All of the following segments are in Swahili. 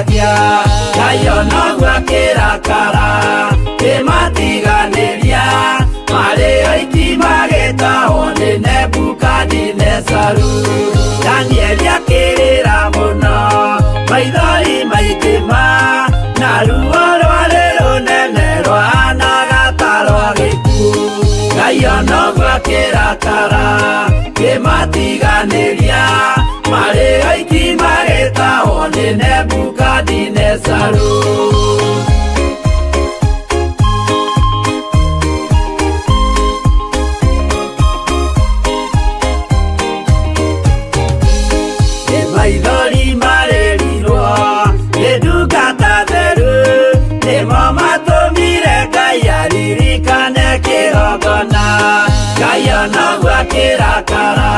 maragia Ngai onogua kirakara kimatiganiria mari aiki magitahwo ni Nebukadinezaru Danieli akirira muno maithori maikima na ruo rwari runene rwahanaga ta rwa gikuũ Ngai onogua kirakara kimatiganiria mari aiki magitahwo ni Nebukadinezaru maithori marerirwo nĩ ndungata theru nĩmo matũmire Ngai aririkane kĩgongona Ngai onogua kĩrakara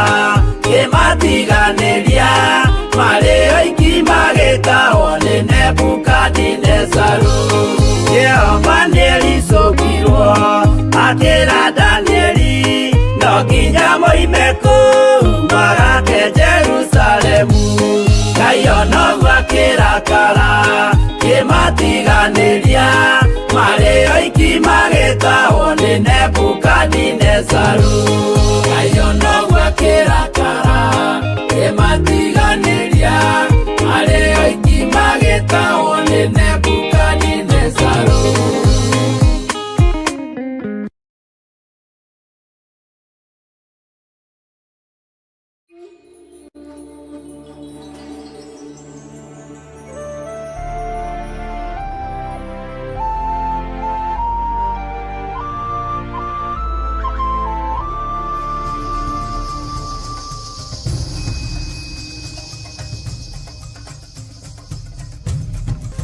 kĩmatiganĩria marĩ oiki magĩtahwo nĩ Nebukadinezaru Jehova nĩericũkirwo akĩra Danieli no nginya moime kũu magake Jerusalemu Ngai onogua kĩrakara kĩmatiganĩria marĩ oiki magĩtahwo nĩ Nebukadinezaru Ngai onogua kĩrakara kĩmatiganĩria marĩ oiki magĩtahwo nĩ Nebukadinezaru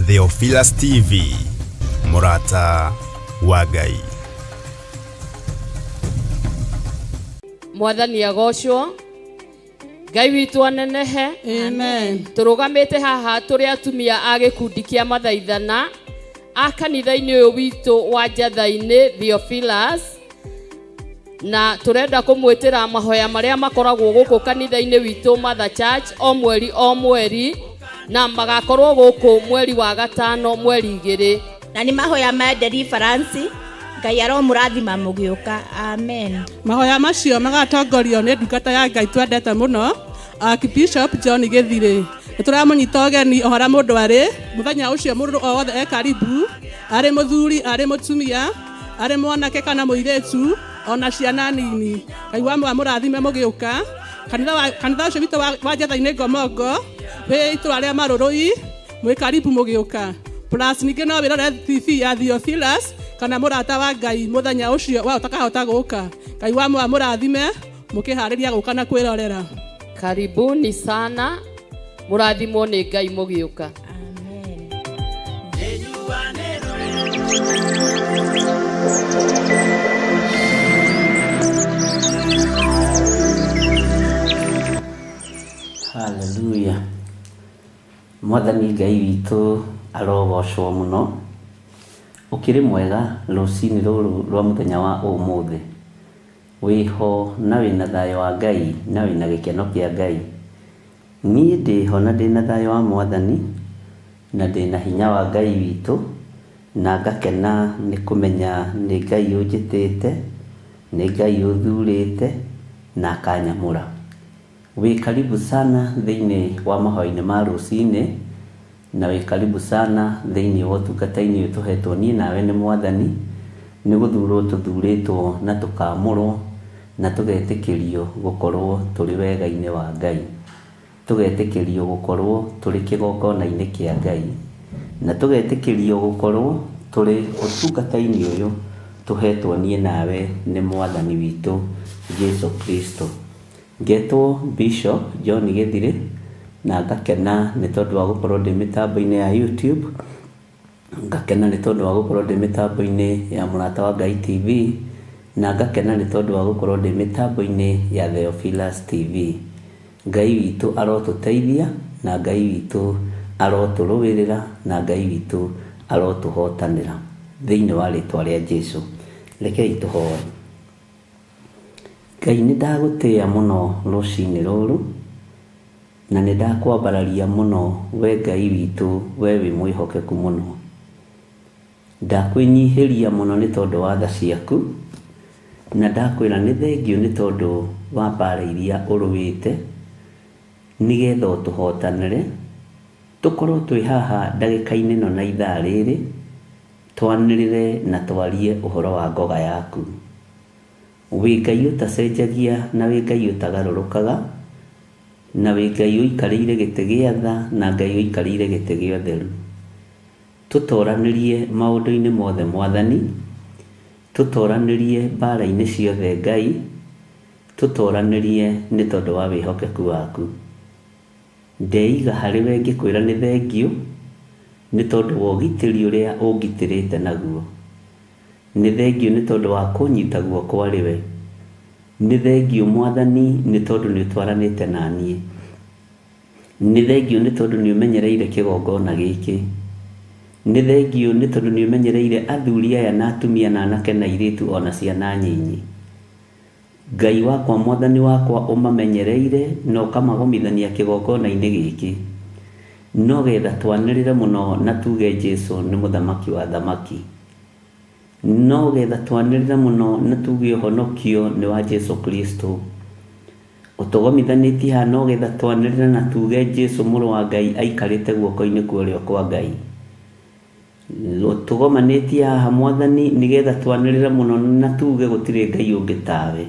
Theophilus TV, Murata wa Ngai. Mwathani agocwo Ngai witũ anenehe. Amen. Tũrũgamĩte haha tũrĩ atumia a gĩkundi kĩa mathaithana a kanitha-inĩ ũyũ witũ wa Njatha-inĩ Theophilus, na tũrenda kũmwĩtĩra mahoya marĩa makoragwo gũkũ kanitha-inĩ witũ Mother Church o mweri na magakorwo gũkũ mweri wa gatano mweri 2 na nĩ mahoya ma deliverance Ngai aromũrathima mũgĩũka. Amen. Mahoya macio magatongorio nĩ ndungata ya Ngai twendete mũno Archbishop John Gĩthirĩ. Nĩtũramũnyita ũgeni o harĩa mũndũ arĩ mũthenya ũcio mũndũ o wothe karibu, arĩ mũthuri arĩ mũtumia arĩ mwanake kana mũirĩtu ona ciana nini. Ngai wamũrathime mũgĩũka. Kanitha ũcio witũ wa Njatha-inĩ Ngomongo wĩ itũra rĩa Marũrũi mwĩ karibu mũgĩũka. Plus ningĩ no wĩrore TV ya Theophilus kana Mũrata wa Ngai mũthenya ũcio wa ũtakahota gũka. Ngai wamũrathime mũkĩharĩria gũka na kwĩrorera. Karibuni sana, mũrathimwo nĩ Ngai mũgĩũka. Amen. Hallelujah. Mwathani Ngai witũ arogocwo mũno. Ũkĩrĩ mwega rũcinĩ rũrũ rwa mũthenya wa ũmũthĩ. Wĩho na wĩna thayũ wa Ngai na wĩna gĩkeno kĩa Ngai. Niĩ ndĩho na ndĩna thayũ wa Mwathani na ndĩna hinya wa Ngai witũ, na ngakena nĩ kũmenya nĩ Ngai ũnjĩtĩte, nĩ Ngai ũthurĩte na akanyamũra. Wĩ karibu sana thĩinĩ wa mahoya-inĩ ma rũcinĩ, na wĩ karibu sana thĩinĩ wa ũtungata-inĩ ũyũ tũhetwo niĩ nawe nĩ Mwathani. Nĩ gũthurwo tũthurĩtwo na tũkamũrwo na tũgetĩkĩrio gũkorwo tũrĩ wega-inĩ wa Ngai, tũgetĩkĩrio gũkorwo tũrĩ kĩgongona-inĩ kĩa Ngai, na tũgetĩkĩrio gũkorwo tũrĩ ũtungata-inĩ ũyũ tũhetwo niĩ nawe nĩ Mwathani witũ Jesu Kristo. Ngetwo Bishop John Gĩthirĩ na ngakena nĩ tondũ wa gũkorwo ndĩ mĩtambo-inĩ ya YouTube, ngakena nĩ tondũ wa gũkorwo ndĩ mĩtambo-inĩ ya Mũrata wa Ngai TV, na ngakena nĩ tondũ wa gũkorwo ndĩ mĩtambo-inĩ ya Theophilus TV. Ngai witũ arotũteithia na Ngai witũ arotũrũĩrĩra na Ngai witũ arotũhotanĩra thĩinĩ wa rĩtwa rĩa Jesũ. Rekei tũhoe. Ngai nĩ ndagũtĩĩa mũno rũcinĩ rũrũ na nĩndakwambararia mũno we Ngai witũ, we wĩ mwĩhokeku mũno. Ndakwĩnyihĩria mũno nĩ tondũ wa tha ciaku, na ndakwĩra nĩ thengio nĩ tondũ wa mbara iria ũrũĩte nĩgetha ũtũhotanĩre, tũkorwo twĩ haha ndagĩka-inĩ ĩno na ithaa rĩrĩ twanĩrĩre na twarie ũhoro wa ngoga yaku. Wĩ Ngai ũtacenjagia, na wĩ Ngai ũtagarũrũkaga, na wĩ Ngai ũikarĩire gĩtĩ gĩa tha, na Ngai ũikarĩire gĩtĩ gĩa ũtheru. Tũtoranĩrie maũndũ-inĩ mothe Mwathani, tũtoranĩrie mbara-inĩ ciothe Ngai, tũtoranĩrie nĩ tondũ wa wĩhokeku waku. Ndeiga harĩ we ngĩkwĩra nĩ thengio nĩ tondũ wa ũgitĩri ũrĩa ũngitĩrĩte naguo. Nĩ thengio nĩ tondũ wa kũnyita guoko arĩ we. Nĩ thengio Mwathani nĩ tondũ nĩ ũtwaranĩte na niĩ. Nĩ thengio nĩ tondũ nĩ ũmenyereire kĩgongona gĩkĩ. Nĩ thengio nĩ tondũ nĩ ũmenyereire athuri aya na atumia na anake na airĩtu ona ciana nyinyi. Ngai wakwa, Mwathani wakwa, ũmamenyereire na ũkamagomithania kĩgongona-inĩ gĩkĩ, no getha twanĩrĩre mũno na tuge Jesũ nĩ mũthamaki wa thamaki, no getha twanĩrĩre mũno na tuge ũhonokio nĩ wa Jesũ Kristo. Ũtũgomithanĩtie haha no getha twanĩrĩre na tuge Jesũ mũrũ wa Ngai aikarĩte guoko-inĩ kwa ũrĩo kwa Ngai. Ũtũgomanĩtie haha Mwathani nĩgetha twanĩrĩre mũno na tuge gũtirĩ Ngai ũngĩ tawe,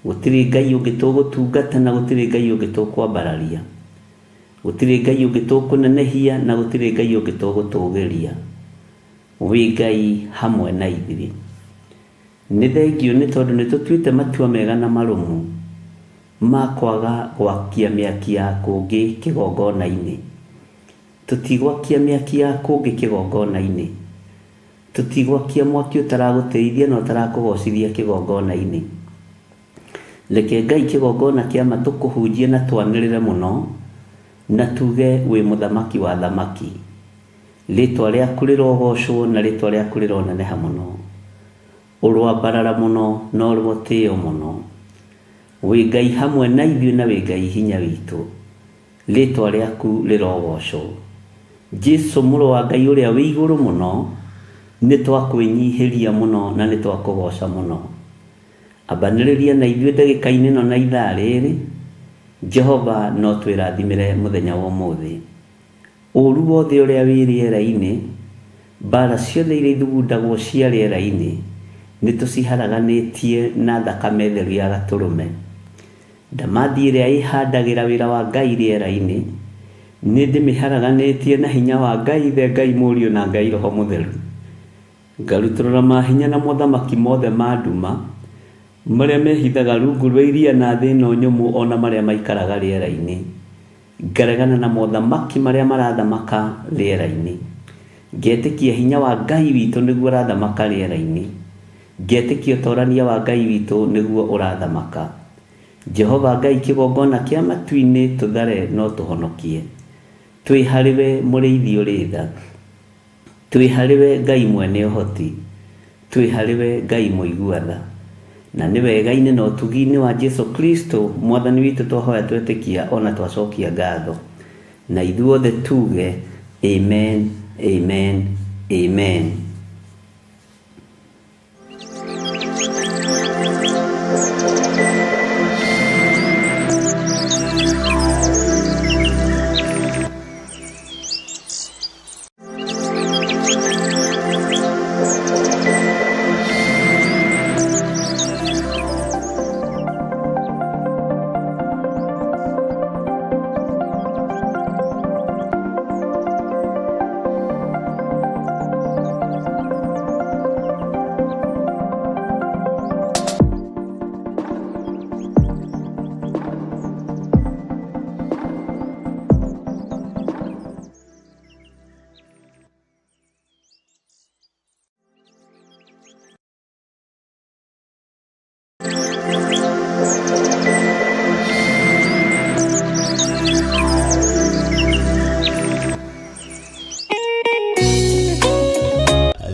gũtirĩ Ngai ũngĩ tũgũtungata, na gũtirĩ Ngai ũngĩ tũkwambararia, gũtirĩ Ngai ũngĩ tũkũnenehia, na gũtirĩ Ngai ũngĩ tũgũtũgĩria. Wĩ Ngai hamwe na ithuĩ. Nĩ thengio nĩ tondũ nĩ tũtuĩte matua mega na marũmu ma kwaga gwakia mĩaki ya kũngĩ kĩgongona-inĩ. Tũtigwakia mĩaki ya kũngĩ kĩgongona-inĩ, tũtigwakia mwaki ũtaragũteithia na ũtarakũgocithia kĩgongona-inĩ. Reke Ngai kĩgongona kĩama tũkũhunjie na twanĩrĩre mũno na tuge wĩ mũthamaki wa thamaki. Rĩtwa rĩaku rĩrogocwo na rĩtwa rĩaku rĩroneneha mũno, ũrwambarara mũno na ũrũgũtĩo mũno. Wĩ Ngai hamwe na ithuĩ, na wĩ Ngai hinya witũ. Rĩtwa rĩaku rĩrogocwo. Jesũ mũrũ wa Ngai ũrĩa wĩ igũrũ mũno, nĩ twakwĩnyihĩria mũno na nĩ twakũgoca mũno. Ambanĩrĩria na ithuĩ ndagĩka-inĩ ĩno na ithaa rĩrĩ Jehova, no twĩrathimĩre mũthenya wa ũmũthĩ. Ũru wothe ũrĩa wĩ rĩera-inĩ, mbara ciothe iria ithugundagwo cia rĩera-inĩ, nĩ tũciharaganĩtie na thakame theru ya Gatũrũme. Ndamathi ĩrĩa ĩhandagĩra wĩra wa Ngai rĩera-inĩ, nĩ ndĩmĩharaganĩtie na hinya wa Ngai Ithe, Ngai Mũriũ na Ngai Roho Mũtheru. Ngarutũrũra mahinya na mothamaki mothe ma nduma marĩa mehithaga rungu rwa iria na thĩ ĩno nyũmũ, ona marĩa maikaraga rĩera-inĩ. Ngaregana na mothamaki marĩa marathamaka rĩera-inĩ. Ngetĩkia hinya wa Ngai witũ nĩguo ũrathamaka rĩera-inĩ. Ngetĩkia ũtorania wa Ngai witũ nĩguo ũrathamaka. Jehova Ngai, kĩgongona kĩa matu-inĩ tũthare no tũhonokie. Twĩ harĩ we mũrĩithi ũrĩ tha, twĩ harĩ we Ngai mwene ũhoti, twĩ harĩ we Ngai mũigua tha. Na nĩ wega-inĩ na ũtugi-inĩ wa Jesũ Kristo Mwathani witũ twahoya twetĩkia ona twacokia ngatho, na ithuothe tuge amen, amen, amen.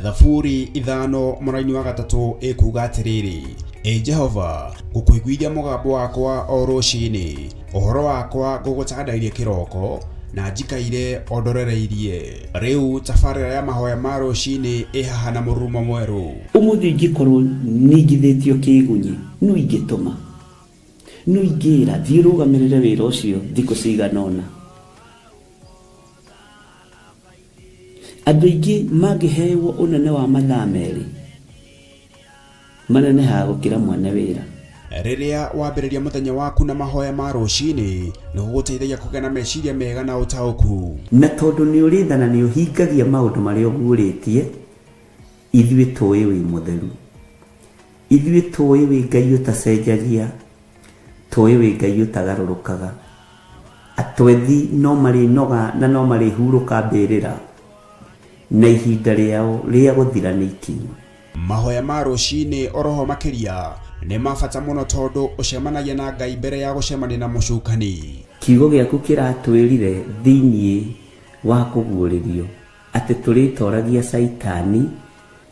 Thaburi ithano mũraini wa gatatũ ĩkuga atĩrĩrĩ: Jehova ngũkũiguithia mũgambo wakwa o rũciinĩ, ũhoro wakwa ngũgũtandairie kĩroko na njikaire ondorereirie. Rĩu tabarĩra ya mahoya ma rũciinĩ ĩhaha na mũrurumo mwerũ. Ũmũthĩ ingĩkorwo nĩngithĩtio kĩgunyi, no ingĩtũma, no ingĩra thiĩ rũgamĩrĩre wĩra ũcio thikũ cigana ũna. Andũ aingĩ mangĩheyo ũnene wa mathaa merĩ, manenehaga gũkĩra mwene wĩra. Rĩrĩa wambĩrĩria mũthenya waku na mahoya ma rũciinĩ, nĩgũgũteithagia kũgĩa na meciria mega na ũtaũku. Na tondũ nĩũrĩtha na nĩũhingagia maũndũ marĩa ũguũrĩtie, ithuĩ tũĩ wĩ mũtheru, ithuĩ tũĩ wĩ Ngai ũtacenjagia, tũĩ wĩ Ngai ũtagarũrũkaga. Atwethi no marĩnoga na no marĩhurũka mbĩrĩra, na ihinda rĩao rĩa gũthira nĩ ikinyu. Mahoya ma rũciinĩ oroho makĩria nĩ mabata mũno tondũ ũcemanagia na Ngai mbere ya gũcemania na mũcukani. Kiugo gĩaku kĩratwĩrire thĩiniĩ wa kũguũrĩrio atĩ tũrĩtoragia Saitani,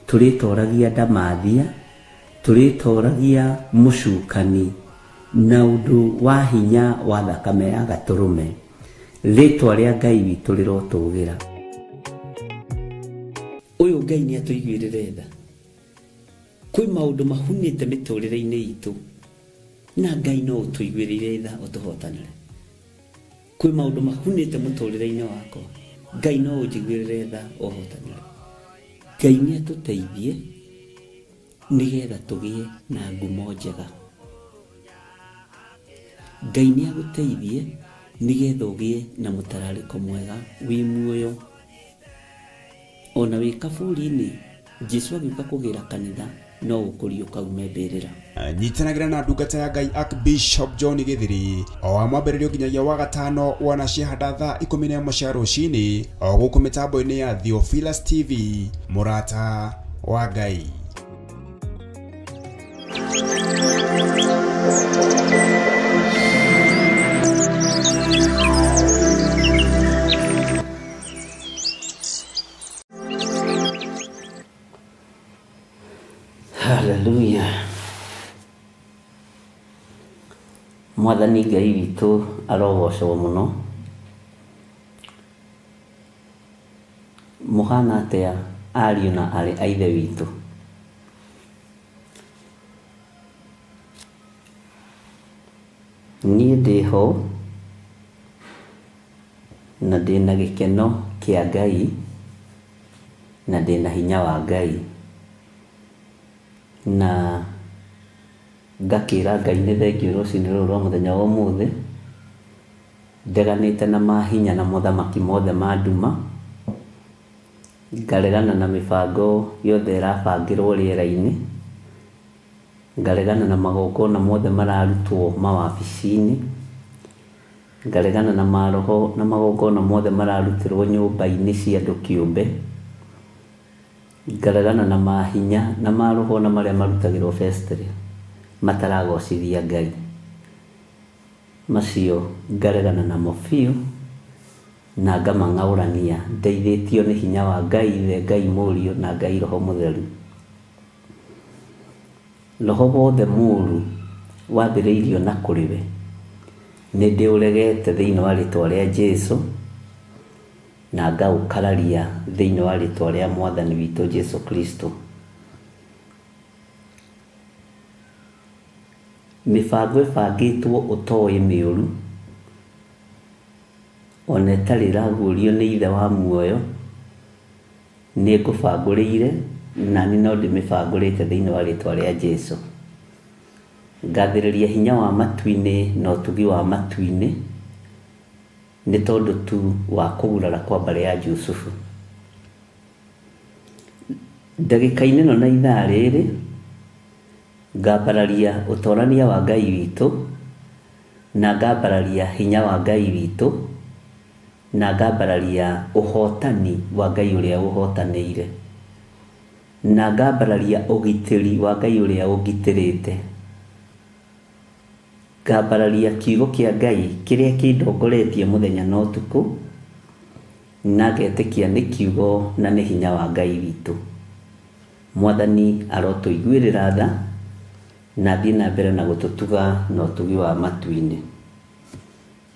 tũrĩtoragia Ndamathia, tũrĩtoragia mũcukani na ũndũ wa hinya wa thakame ya Gatũrũme. Rĩtwa rĩa Ngai witũ rĩrotũgĩra. Ũyũ Ngai nĩatũiguĩrĩre tha. Kwĩ maũndũ mahunĩte mĩtũrĩre-inĩ itũ, na Ngai no ũtũiguĩrĩre tha ũtũhotanĩre. Kwĩ maũndũ mahunĩte mũtũrĩre-inĩ wakwa, Ngai no ũnjiguĩrĩre tha ũhotanĩre. Ngai nĩatũteithie nĩgetha tũgĩe na ngumo njega. Ngai nĩagũteithie nĩgetha ũgĩe na mũtararĩko mwega wĩ muoyo. Ona wĩ kaburi-inĩ, Jesũ agĩũka kũgĩra kanitha, no ũkũrio kaume mbĩrĩra. Nyitanagĩra na ndungata ya Ngai Archbishop John Gĩthiri o wa mwambĩrĩrio nginyagia wa gatano wana ciahanda thaa 11 cia rũciinĩ o gũkũ mĩtambo-inĩ ya Theophilus TV, mũrata wa Ngai. Hallelujah. Mwathani Ngai witũ arogocwo mũno. Mũhana atĩa ariũ na arĩ a ithe witũ? Niĩ ndĩho na ndĩna gĩkeno kĩa Ngai na ndĩna hinya wa Ngai, na ngakĩra Ngai nĩ thengiũ rũciinĩ rũrũ rwa mũthenya wa ũmũthĩ, ndeganĩte na mahinya na mothamaki mothe ma nduma, ngaregana na mĩbango yothe ĩrabangĩrwo rĩera-inĩ, ngaregana na magongona mothe mararutwo mawabici-inĩ, ngaregana na maroho na magongona mothe mararutĩrwo nyũmba-inĩ cia andũ kĩũmbe, ngaregana na mahinya na maroho na marĩa marutagĩrwo vestry mataragocithia Ngai. Macio ngaregana namo biũ na ngamang'aũrania ndeithĩtio nĩ hinya wa Ngai Ithe, Ngai Mũriũ na Ngai Roho Mũtheru. Roho wothe mũũru wambĩrĩirio na kũrĩ we nĩ ndĩũregete thĩinĩ wa rĩtwa rĩa Jesũ, na ngaũkararia thĩinĩ wa rĩtwa rĩa Mwathani witũ Jesũ Kristo. Mĩbango ĩbangĩtwo ũtoĩ mĩũru, ona ĩtarĩ ĩraguũrio nĩ Ithe wa muoyo, nĩ ngũbangũrĩire na nĩ no ndĩmĩbangũrĩte thĩinĩ wa rĩtwa rĩa Jesũ. Ngathĩrĩria hinya wa matu-inĩ na ũtugi wa matu-inĩ nĩ tondũ tu wa kũgurara kwa mbarĩ ya Jusufu. Ndagĩka-inĩ ĩno na ithaa rĩrĩ ngambararia ũtorania wa Ngai witũ, na ngambararia hinya wa Ngai witũ, na ngambararia ũhotani wa Ngai ũrĩa ũhotanĩire, na ngambararia ũgitĩri wa Ngai ũrĩa ũgitĩrĩte. Ngambararia kiugo kĩa Ngai kĩrĩa kĩndongoretie mũthenya na ũtukũ, na ngetĩkia nĩ kiugo na nĩ hinya wa Ngai witũ. Mwathani arotũiguĩrĩra tha na thiĩ na mbere na gũtũtuga na ũtugi wa matu-inĩ.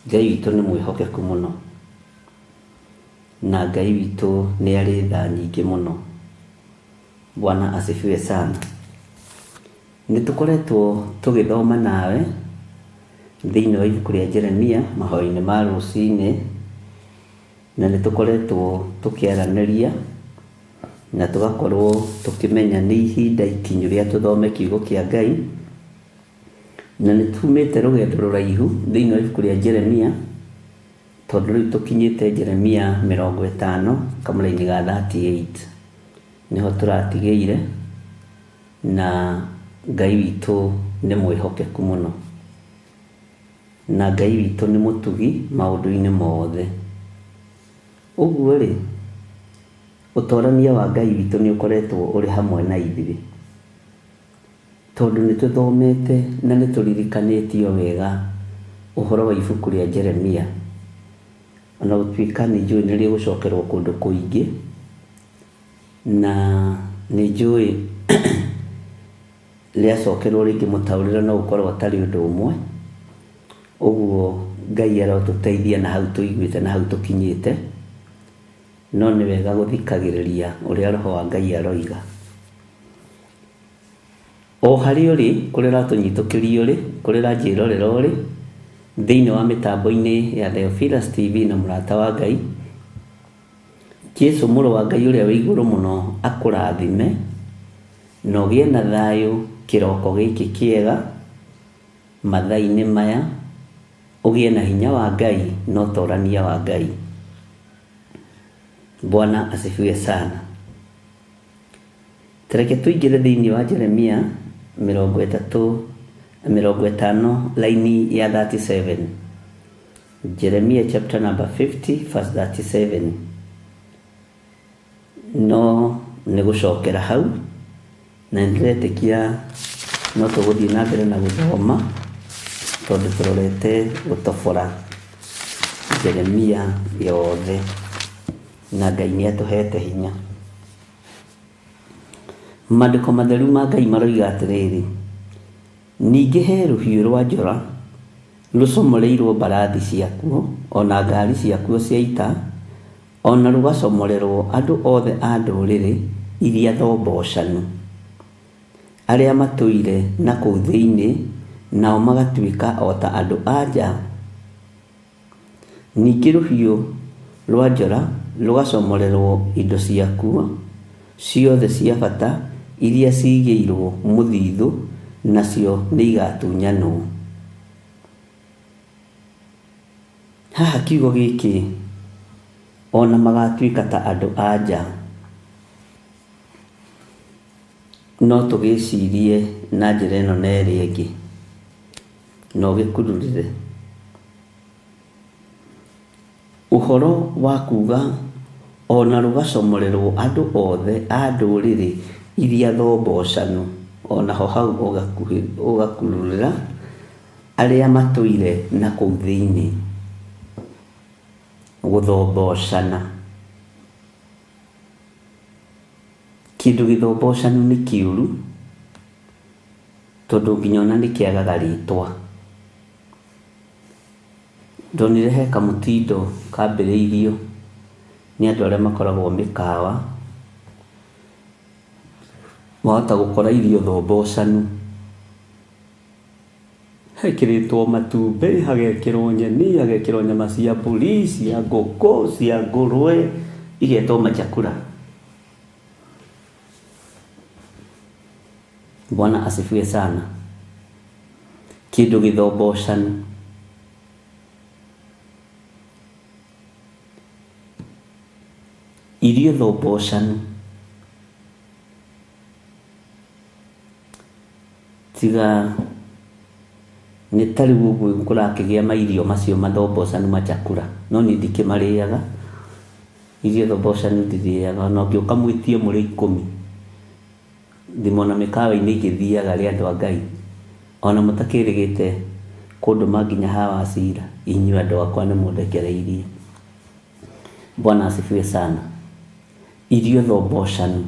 Ngai witũ nĩ mwĩhokeku mũno, na Ngai witũ nĩ arĩ tha nyingĩ mũno. Bwana asifiwe sana. Nĩtũkoretwo tũgĩthoma nawe thĩinĩ wa ibuku rĩa Jeremia mahoya-inĩ ma rũcinĩ, na nĩtũkoretwo tũkĩaranĩria na tũgakorwo tũkĩmenya nĩ ihinda ikinyu rĩa tũthome kiugo kĩa Ngai, na nĩtumĩte rũgendo rũraihu thĩinĩ wa ibuku rĩa Jeremia, tondũ rĩu tũkinyĩte Jeremia 50 kamũra-inĩ ga 38 nĩho tũratigĩire, na Ngai witũ nĩ mwĩhokeku mũno, na Ngai witũ nĩ mũtugi maũndũ-inĩ mothe. Ũguo rĩ, ũtorania wa Ngai witũ nĩ ũkoretwo ũrĩ hamwe na ithuĩ, tondũ nĩtũthomete na nĩtũririkanĩtio wega ũhoro wa ibuku rĩa Jeremia, ona gũtuĩka nĩnjũĩ nĩrĩgũcokerwo kũndũ kũingĩ, na nĩnjũĩ rĩacokerwo rĩngĩ mũtaũrĩre no ũkorwo atarĩ ũndũ ũmwe. Ũguo Ngai arotũteithia na hau tũiguĩte na hau tũkinyĩte, no nĩ wega gũthikagĩrĩria ũrĩa Roho wa Ngai aroiga. O harĩ ũrĩ, kũrĩa ũratũnyitũkĩria ũrĩ, kũrĩa ũranjĩrorera ũrĩ, thĩinĩ wa mĩtambo-inĩ ya Theophilus TV na mũrata wa Ngai, Jesũ mũrũ wa Ngai ũrĩa wĩ igũrũ mũno akũrathime, na ũgĩe na thayũ kĩroko gĩkĩ kĩega mathaa-inĩ maya, ũgĩe na hinya wa Ngai na ũtorania wa Ngai. Bwana asifiwe sana. Tareke tuingĩre thĩinĩ wa Jeremia 50 laini ya 37. Jeremia chapter number 50 verse 37. No nĩgũcokera hau, na nĩndĩretĩkia no tũgũthiĩ na mbere na gũthoma, tondũ tũrorete gũtobora Jeremia yothe, na Ngai nĩatũhete hinya. Maandĩko matheru ma Ngai maroiga atĩrĩrĩ: ningĩ he rũhiũ rwa njora rũcomoreirwo mbarathi ciakuo, ona ngari ciakuo cia ita, ona rũgacomorerwo andũ othe a ndũrĩrĩ iria thombocanu, arĩa matũire na kũu thĩinĩ, nao magatuĩka o ta andũ anja. Ningĩ rũhiũ rwa njora rũgacomorerwo indo ciakuo ciothe cia bata iria cigĩirwo mũthithũ, nacio nĩ igatunyanwo. Haha kiugo gĩkĩ, ona magatuĩka ta andũ anja, no tũgĩcirie na njĩra ĩno na ĩrĩa ĩngĩ, no gĩkururire ũhoro wa kuga ona rũgacomorerwo andũ othe a ndũrĩrĩ iria thombocanu, ona ho hau ũgakururĩra arĩa matũire na kũu thĩinĩ. Gũthombocana, kĩndũ gĩthombocanu nĩ kĩũru, tondũ nginya ona nĩkĩagaga rĩtwa. Ndonire he kamũtindo kambĩrĩirio nĩ andũ arĩa makoragwo mĩkawa, wahota gũkora irio thombocanu, hekĩrĩtwo matumbĩ, hagekĩrwo nyeni, hagekĩrwo nyama cia mbũri, cia ngũkũ, cia ngũrwe, igetwo machakura. Bwana asifiwe sana. Kĩndũ gĩthombocanu. Irio thombocanu. Tiga nĩ ta rĩu ũguo kũrakĩgĩa mairio macio mathombocanu machakura, no niĩ ndikĩmarĩaga. Irio thombocanu ndithĩaga, na ũngĩũka mwĩtie mũrĩ 10 thimona mĩkawa-inĩ ingĩthiaga rĩ andũ a Ngai, ona mũtakĩrĩgĩte kũndũ nginya hawa cira, inyuĩ andũ akwa nĩ mũndekereirie. Bwana asifiwe sana. Irio thombocanu.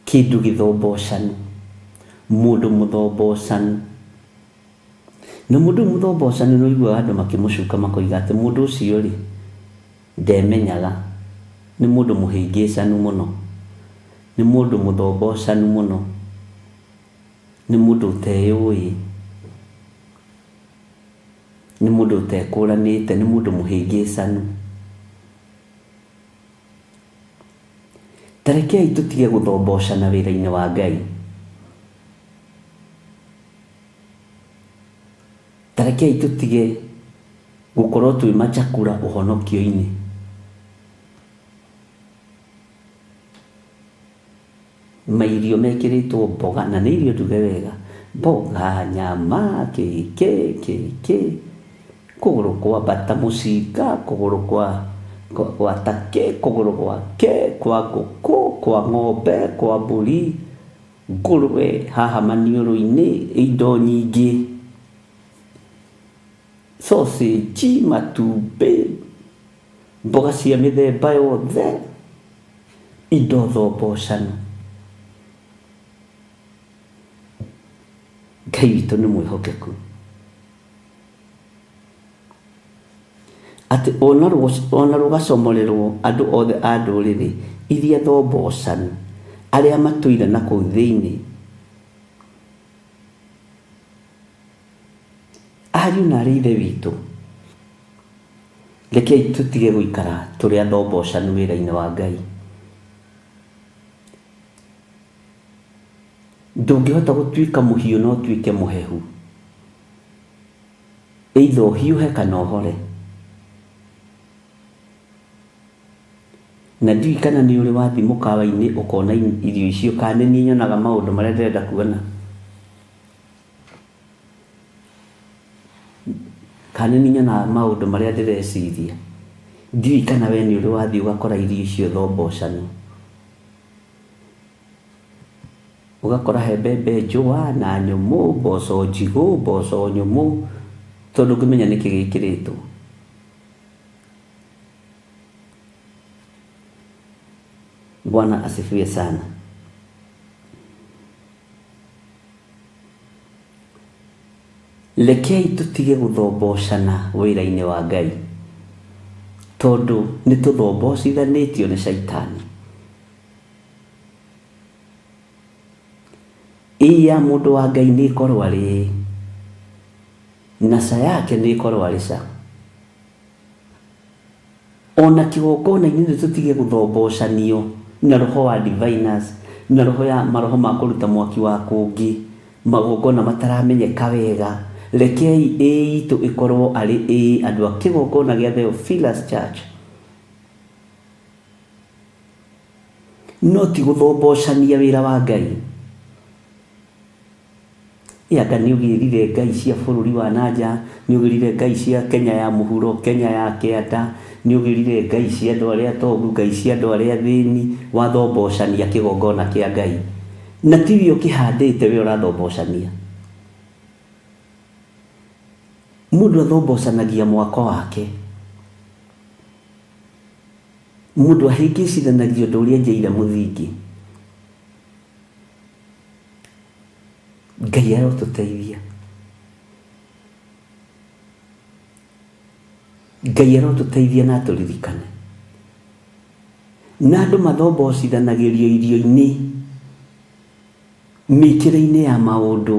kindu githobocanu mundu muthobocanu na mundu muthobocanu no igua andu makimucuka makoiga ati mundu ucio ri ndemenyaga ni mundu muhingicanu muno ni mundu muthobocanu muno ni mundu uteyui ni mundu utekuranite ni mundu muhingicanu tarekei tutige guthobocana wira-ini wa Ngai tarekei tutige gukorwo twi machakura uhonokio-ini mairio mekiritwo mboga na ni irio nduge wega mboga nyama keke kuguru kwa bata mucinga kuguru kwa take kuguru kwa nguku kwa ng'ombe kwa mburi ngurwe haha maniũrũ-inĩ indo nyingĩ sausage matumbĩ mboga cia mĩthemba yothe indo thobocanu Ngai witũ nĩ mwĩhokeku ati ona rugacomorerwo andu othe a ndũrĩrĩ iria thobocanu aria matũire na kũu thĩinĩ ariũ na arĩ ithe witũ rekei tutige gũikara tũrĩ athobocanu wĩra-inĩ wa Ngai ndũngĩhota gũtuĩka mũhiũ no ũtuĩke mũhehu either ũhiũhe kana ũhore na ndiũĩ kana nĩ ũrĩ wathiĩ mũkawa-inĩ ũkona irio icio kana nĩ niĩ nyonaga maũndũ marĩa ndĩrenda kuona kana nĩ nyonaga maũndũ marĩa ndĩreciria ndiũĩ kana we nĩ ũrĩ wathiĩ ũgakora irio icio thobocanu ugakora he mbembe njũa na nyũmũ mboco njigũ mboco nyũmũ tondũ ngĩmenya nĩkĩ gĩkĩrĩtwo Bwana asifiwe sana lekei tutige guthobocana wĩra-inĩ wa Ngai tondũ nĩ tũthobocithanĩtio nĩ Shaitani iya mundu wa Ngai nĩ ikorwo arĩ nasa yake nĩ ikorwo arĩ ca ona kĩgongona-inĩ nĩ tũtige gũthobocanio na roho wa diviners na roho ya maroho ma kũruta mwaki wa kũngĩ magongona mataramenyeka wega rekei itũ ĩkorwo arĩ andũ a kĩgongona gĩa Theophilus Church no ti gũthobocania wĩra wa Ngai anga nĩ ũgĩrire ngai cia bũrũri wa nanja nĩ ũgĩrire ngai cia Kenya ya mũhuro Kenya ya kĩanda nĩ ũgĩrire ngai cia andũ arĩa tongu ngai cia andũ arĩa thĩni wathobocania kĩgongona kĩa Ngai na tiwe ũkĩhandĩte we ũrathobocania mũndũ athobocanagia mwako wake mũndũ ahĩngĩcithanagia ũndũ ũrĩa njeire mũthingi Ngai arotũteithia Ngai arotũteithia na tũririkane na andũ mathobocithanagĩrio irio-inĩ mĩkĩre-inĩ ya maũndũ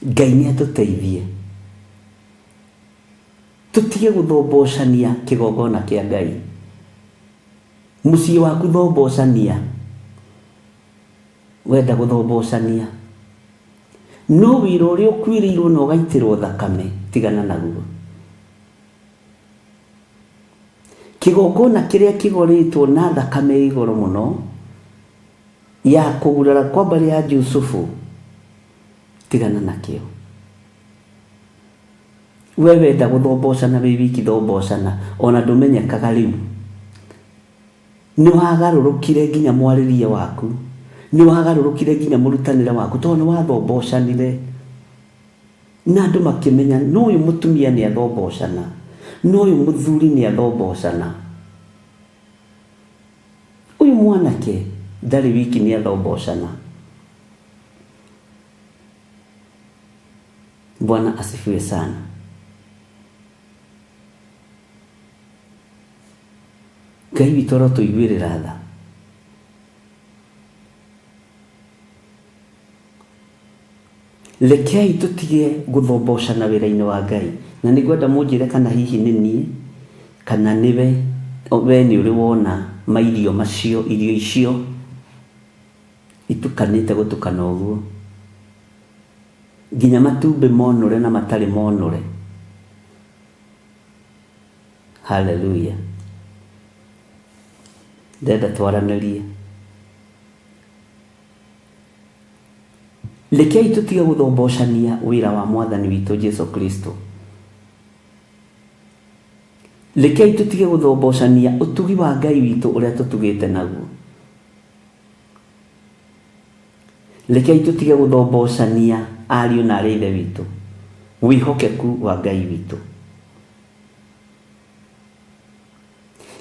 Ngai nĩ atũteithie tutige gũthobocania kĩgongona kĩa Ngai mũciĩ waku thobocania wenda gũthobocania no wĩra ũrĩa ũkuĩrĩirwo na ũgaitĩrwo thakame tigana naguo kĩgongona kĩrĩa kĩgoretwo na thakame igũrũ mũno ya kũgurara kwa mbarĩ ya Jusufu tigana nakĩo we wenda gũthobocana wĩ wiki thobocana ona ndũmenyekaga rĩu nĩ wagarũrũkire nginya mwarĩrie waku nĩ wagarũrũkire nginya mũrutanĩre waku tondũ nĩ wathobocanire na andũ makĩmenya no ũyũ mũtumia nĩ athobocana no uyu muthuri ni athombocana, uyu mwanake ndari wiki ni athombocana. Bwana asifiwe sana. Ngai witũ arotuiguĩrĩra tha. Rekei tutige gũthombocana wĩra-inĩ wa Ngai. Na nĩngwenda mũnjĩre kana hihi nĩ niĩ kana nĩwe nĩ ũrĩ wona mairio macio, irio icio itukanĩte gũtukana ũguo, nginya matumbĩ monũre na matarĩ monũre. Haleluya. Ndenda twaranĩrie. Rekei tutige gũthombocania wĩra wa Mwathani witũ Jesu Kristo. Rekei tutige gũthombocania ũtugi wa Ngai witũ ũrĩa tũtugĩte naguo. Rekei tutige gũthombocania ariũ na arĩ ithe witũ, wĩhokeku wa Ngai witũ.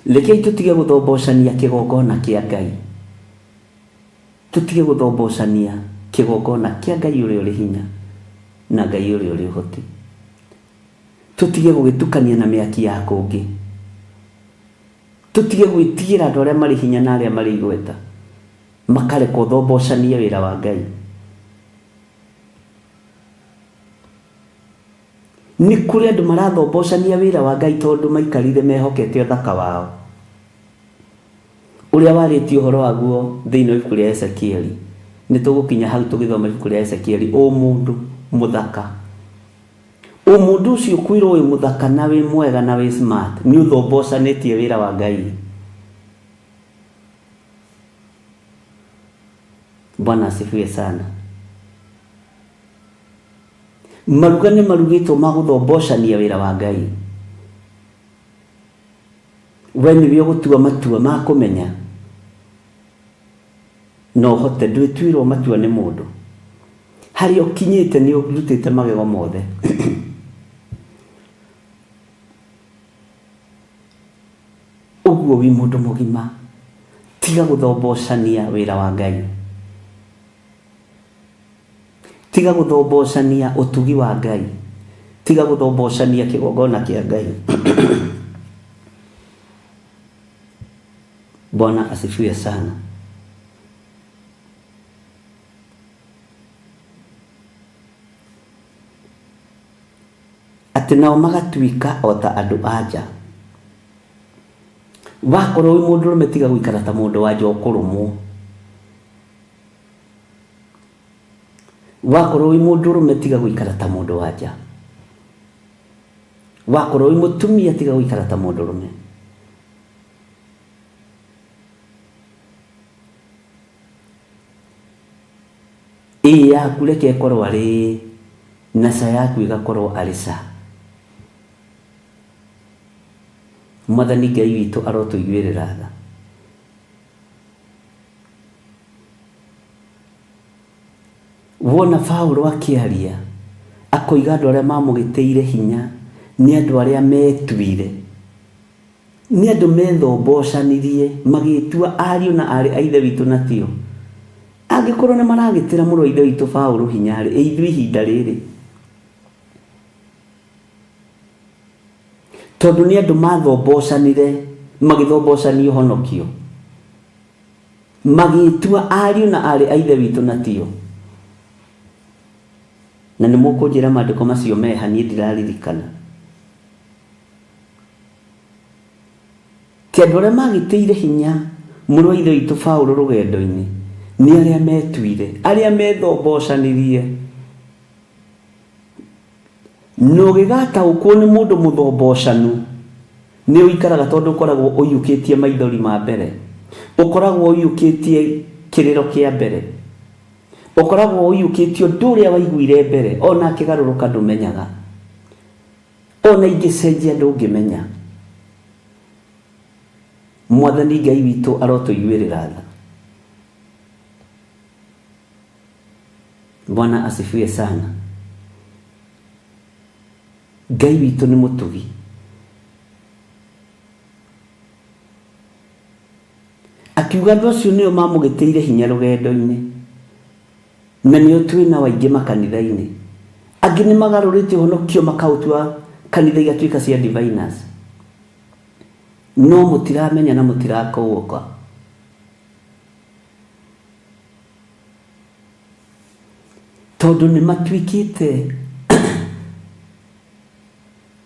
Rekei tutige gũthombocania kĩgongona kĩa Ngai. Tutige gũthombocania kĩgongona kĩa Ngai ũrĩa ũrĩ hinya na Ngai ũrĩa ũrĩ ũhoti. Tutige gũgĩtukania na mĩaki ya kũngĩ. Tutige gwĩtigĩra andũ arĩa marĩ hinya na arĩa marĩ igweta, makareka gũthombocania wĩra wa Ngai. Nĩ kũrĩ andũ marathombocania wĩra wa Ngai tondũ maikarire mehokete ũthaka wao, ũrĩa warĩtie ũhoro waguo thĩinĩ wa ibuku rĩa Ezekieli. Nĩ tũgũkinya hau tũgĩthoma ibuku rĩa Ezekieli. O mũndũ mũthaka, o mũndũ ũcio kwĩrwo wĩ mũthaka na wĩ mwega na wĩ smart, nĩ ũthombocanĩtie wĩra wa Ngai. Bwana asifiwe sana. Maruga nĩ marugĩtwo ma gũthombocania wĩra wa Ngai. We nĩwe ũgũtua matua ma kũmenya no hote, ndwĩtuĩrwo matua nĩ mũndũ. Harĩa ũkinyĩte nĩ ũrutĩte magego mothe. Ũguo wĩ mũndũ mũgima, tiga gũthombocania wĩra wa Ngai. Tiga gũthombocania ũtugi wa Ngai. Tiga gũthombocania kĩgongona kĩa Ngai. Bwana asifiwe sana. Atĩ nao magatuĩka o ta andũ anja. Wakorwo wĩ mũndũ ũrũme, tiga gũikara ta mũndũ wa nja ũkũrũmwo. Wakorwo wĩ mũndũ ũrũme, tiga gũikara ta mũndũ wa nja. Wakorwo wĩ mũtumia, tiga gũikara ta mũndũ ũrũme. Ĩĩ yaku reke ĩkorwo arĩ na ca yaku ĩgakorwo arĩ ca. Mwathani Ngai witũ arotũiguĩrĩra tha. Wona Paulo akĩaria akoiga andũ arĩa mamũgĩtĩire hinya nĩ andũ arĩa metuire, nĩ andũ methombocanirie, magĩtua ariũ na arĩ a ithe witũ na tio. Angĩkorwo nĩ maragĩtĩra mũrũ wa ithe witũ Paulo hinya rĩ, ithuĩ ihinda rĩrĩ, tondũ nĩ andũ mathombocanire, magĩthombocania ũhonokio, magĩtua ariũ na arĩ a ithe witũ na tio. Na nĩ mũkũnjĩra maandĩko macio meha, niĩ ndiraririkana. Ti andũ arĩa magĩtĩire hinya mũrũ wa ithe witũ Paulo rũgendo-inĩ, nĩ arĩa metuire, arĩa methombocanirie. Na ũgĩgataũkwo nĩ mũndũ mũthombocanu, nĩ ũikaraga tondũ ũkoragwo ũiyũkĩtie maithori ma mbere, ũkoragwo ũiyũkĩtie kĩrĩro kĩa mbere, ũkoragwo ũiyũkĩtie ũndũ ũrĩa waiguire mbere, ona akĩgarũrũka ndũmenyaga, ona ingĩcenjia ndũngĩmenya. Mwathani Ngai witũ arotũiguĩrĩra tha. Bwana asifiwe sana. Ngai witũ nĩ mũtugi, akiuga andũ acio nĩo mamũgĩtĩire hinya rũgendo-inĩ, na nĩo twĩna waingĩ makanitha-inĩ. Angĩ nĩ magarũrĩte ũhonokio makaũtua kanitha igatuĩka cia diviners, no mũtiramenya na mũtirakũũka. Tondũ nĩ matuĩkĩte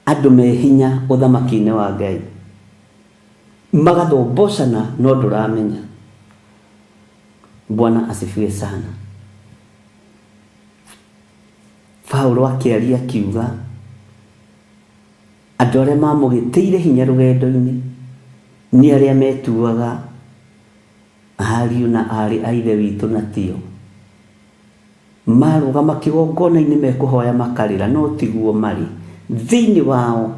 andũ me hinya ũthamaki-inĩ wa Ngai, magathombocana no ndũramenya. Bwana asifiwe sana. Paulo akĩaria akiuga andũ arĩa mamũgĩtĩire hinya rũgendo-inĩ nĩ arĩa metuaga ariũ na arĩ a Ithe witũ na tio. Marũgama kĩgongona-inĩ mekũhoya makarĩra, no tiguo marĩ. Thĩinĩ wao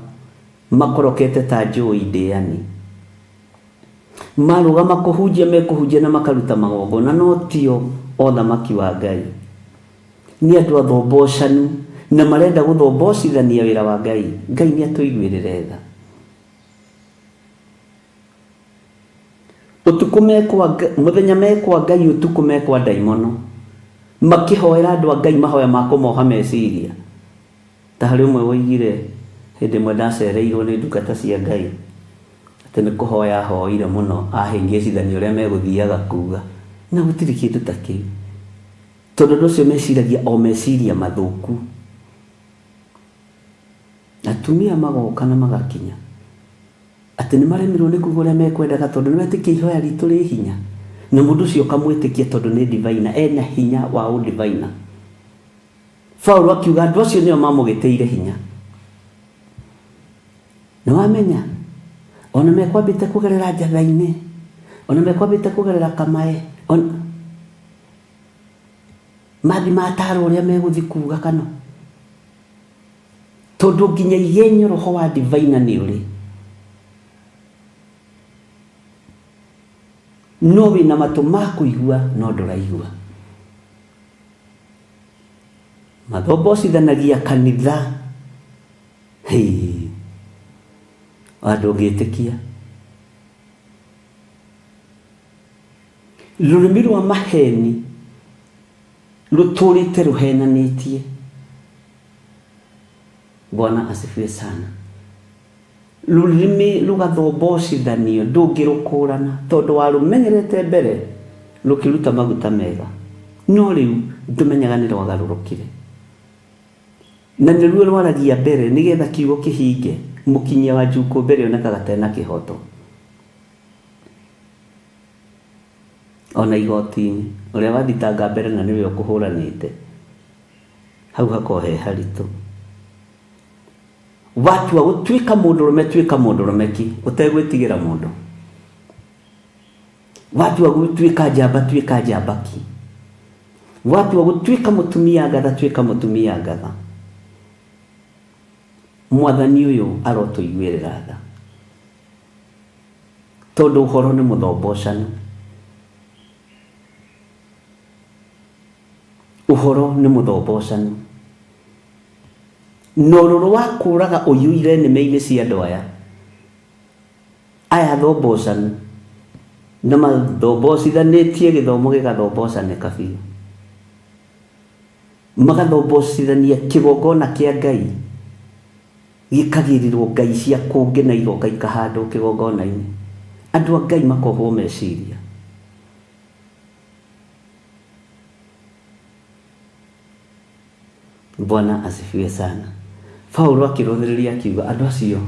makorokete ta njũĩ ndĩani. Marũgama kũhunjia mekũhunjia na makaruta magongona, no tio ũthamaki wa Ngai. Nĩ andũ athombocanu na marenda gũthombocithania wĩra wa Ngai. Ngai nĩ atũiguĩrĩre tha. Ũtukũ mekwa mũthenya mekwa Ngai, ũtukũ mekwa ndaimono, makĩhoera andũ a Ngai mahoya ma kũmoha meciria. Ta harĩ ũmwe woigire hĩndĩ ĩmwe ndacereirwo nĩ ndungata cia Ngai atĩ nĩ kũhoya ahoire mũno ahĩngĩcithania ũrĩa megũthiaga kuuga, na gũtirĩ kĩndũ ta kĩu. Tondũ andũ acio meciragia o meciria mathũku. Atumia magoka na magakinya atĩ nĩ maremirwo nĩ kuuga ũrĩa mekwendaga, tondũ nĩ metĩkia ihoya ritũ rĩ hinya, na mũndũ ũcio ũkamwĩtĩkia tondũ nĩ divina, ena hinya wa ũdivina. Paulo akiuga andũ acio nĩo mamũgĩtĩire hinya. Nĩ wamenya ona mekwambĩte kũgerera njatha-inĩ, ona mekwambĩte kũgerera kamae, mathi matarwo ũrĩa megũthi kuuga kano, tondũ nginya igenyo roho wa divina nĩ ũrĩ. No wĩna matũ ma kũigua no ndũraigua. Mathombocithanagia kanitha, andũ ũngĩtĩkia. Rũrĩmĩ rwa maheni rũtũrĩte rũhenanĩtie. Bwana asifiwe sana. Rũrĩmĩ rũgathombocithanio ndũngĩrũkũrana, tondũ warũmenyerete mbere rũkĩruta maguta mega, no rĩu ndũmenyaga nĩ rwagarũrũkire. Na nĩruo rwaragia mbere nĩgetha kiugo kĩhinge. Mũkinyia wa njukũ mbere onekaga tena kĩhoto. Ona igoti-inĩ ũrĩa wathitanga mbere na nĩwe ũkũhũranĩte, hau hakohe haritũ. Watua gũtuĩka mũndũrũme, tuĩka mũndũrũme ki, ũtegwĩtigĩra mũndũ. Watua gũtuĩka njamba, tuĩka njamba ki. Watua gũtuĩka mũtumia ngatha, tuĩka mũtumia ngatha. Mwathani ũyũ arotũiguĩrĩra tha, tondũ ũhoro nĩ mũthombocanu. Ũhoro nĩ mũthombocanu. No rũrũ wa kũraga ũiyũire nĩme-inĩ cia andũ aya thombocanu, na mathombocithanĩtie gĩthomo gĩgathombocanĩka biũ. Magathombocithania kĩgongona kĩa Ngai, gĩkagĩrĩrwo ngai cia kũngĩ na igoka ikahandwo kĩgongona-inĩ. Andũ a Ngai makohwo meciria. Bwana asifiwe sana. Paulo akĩrũthĩrĩria akiuga andũ acio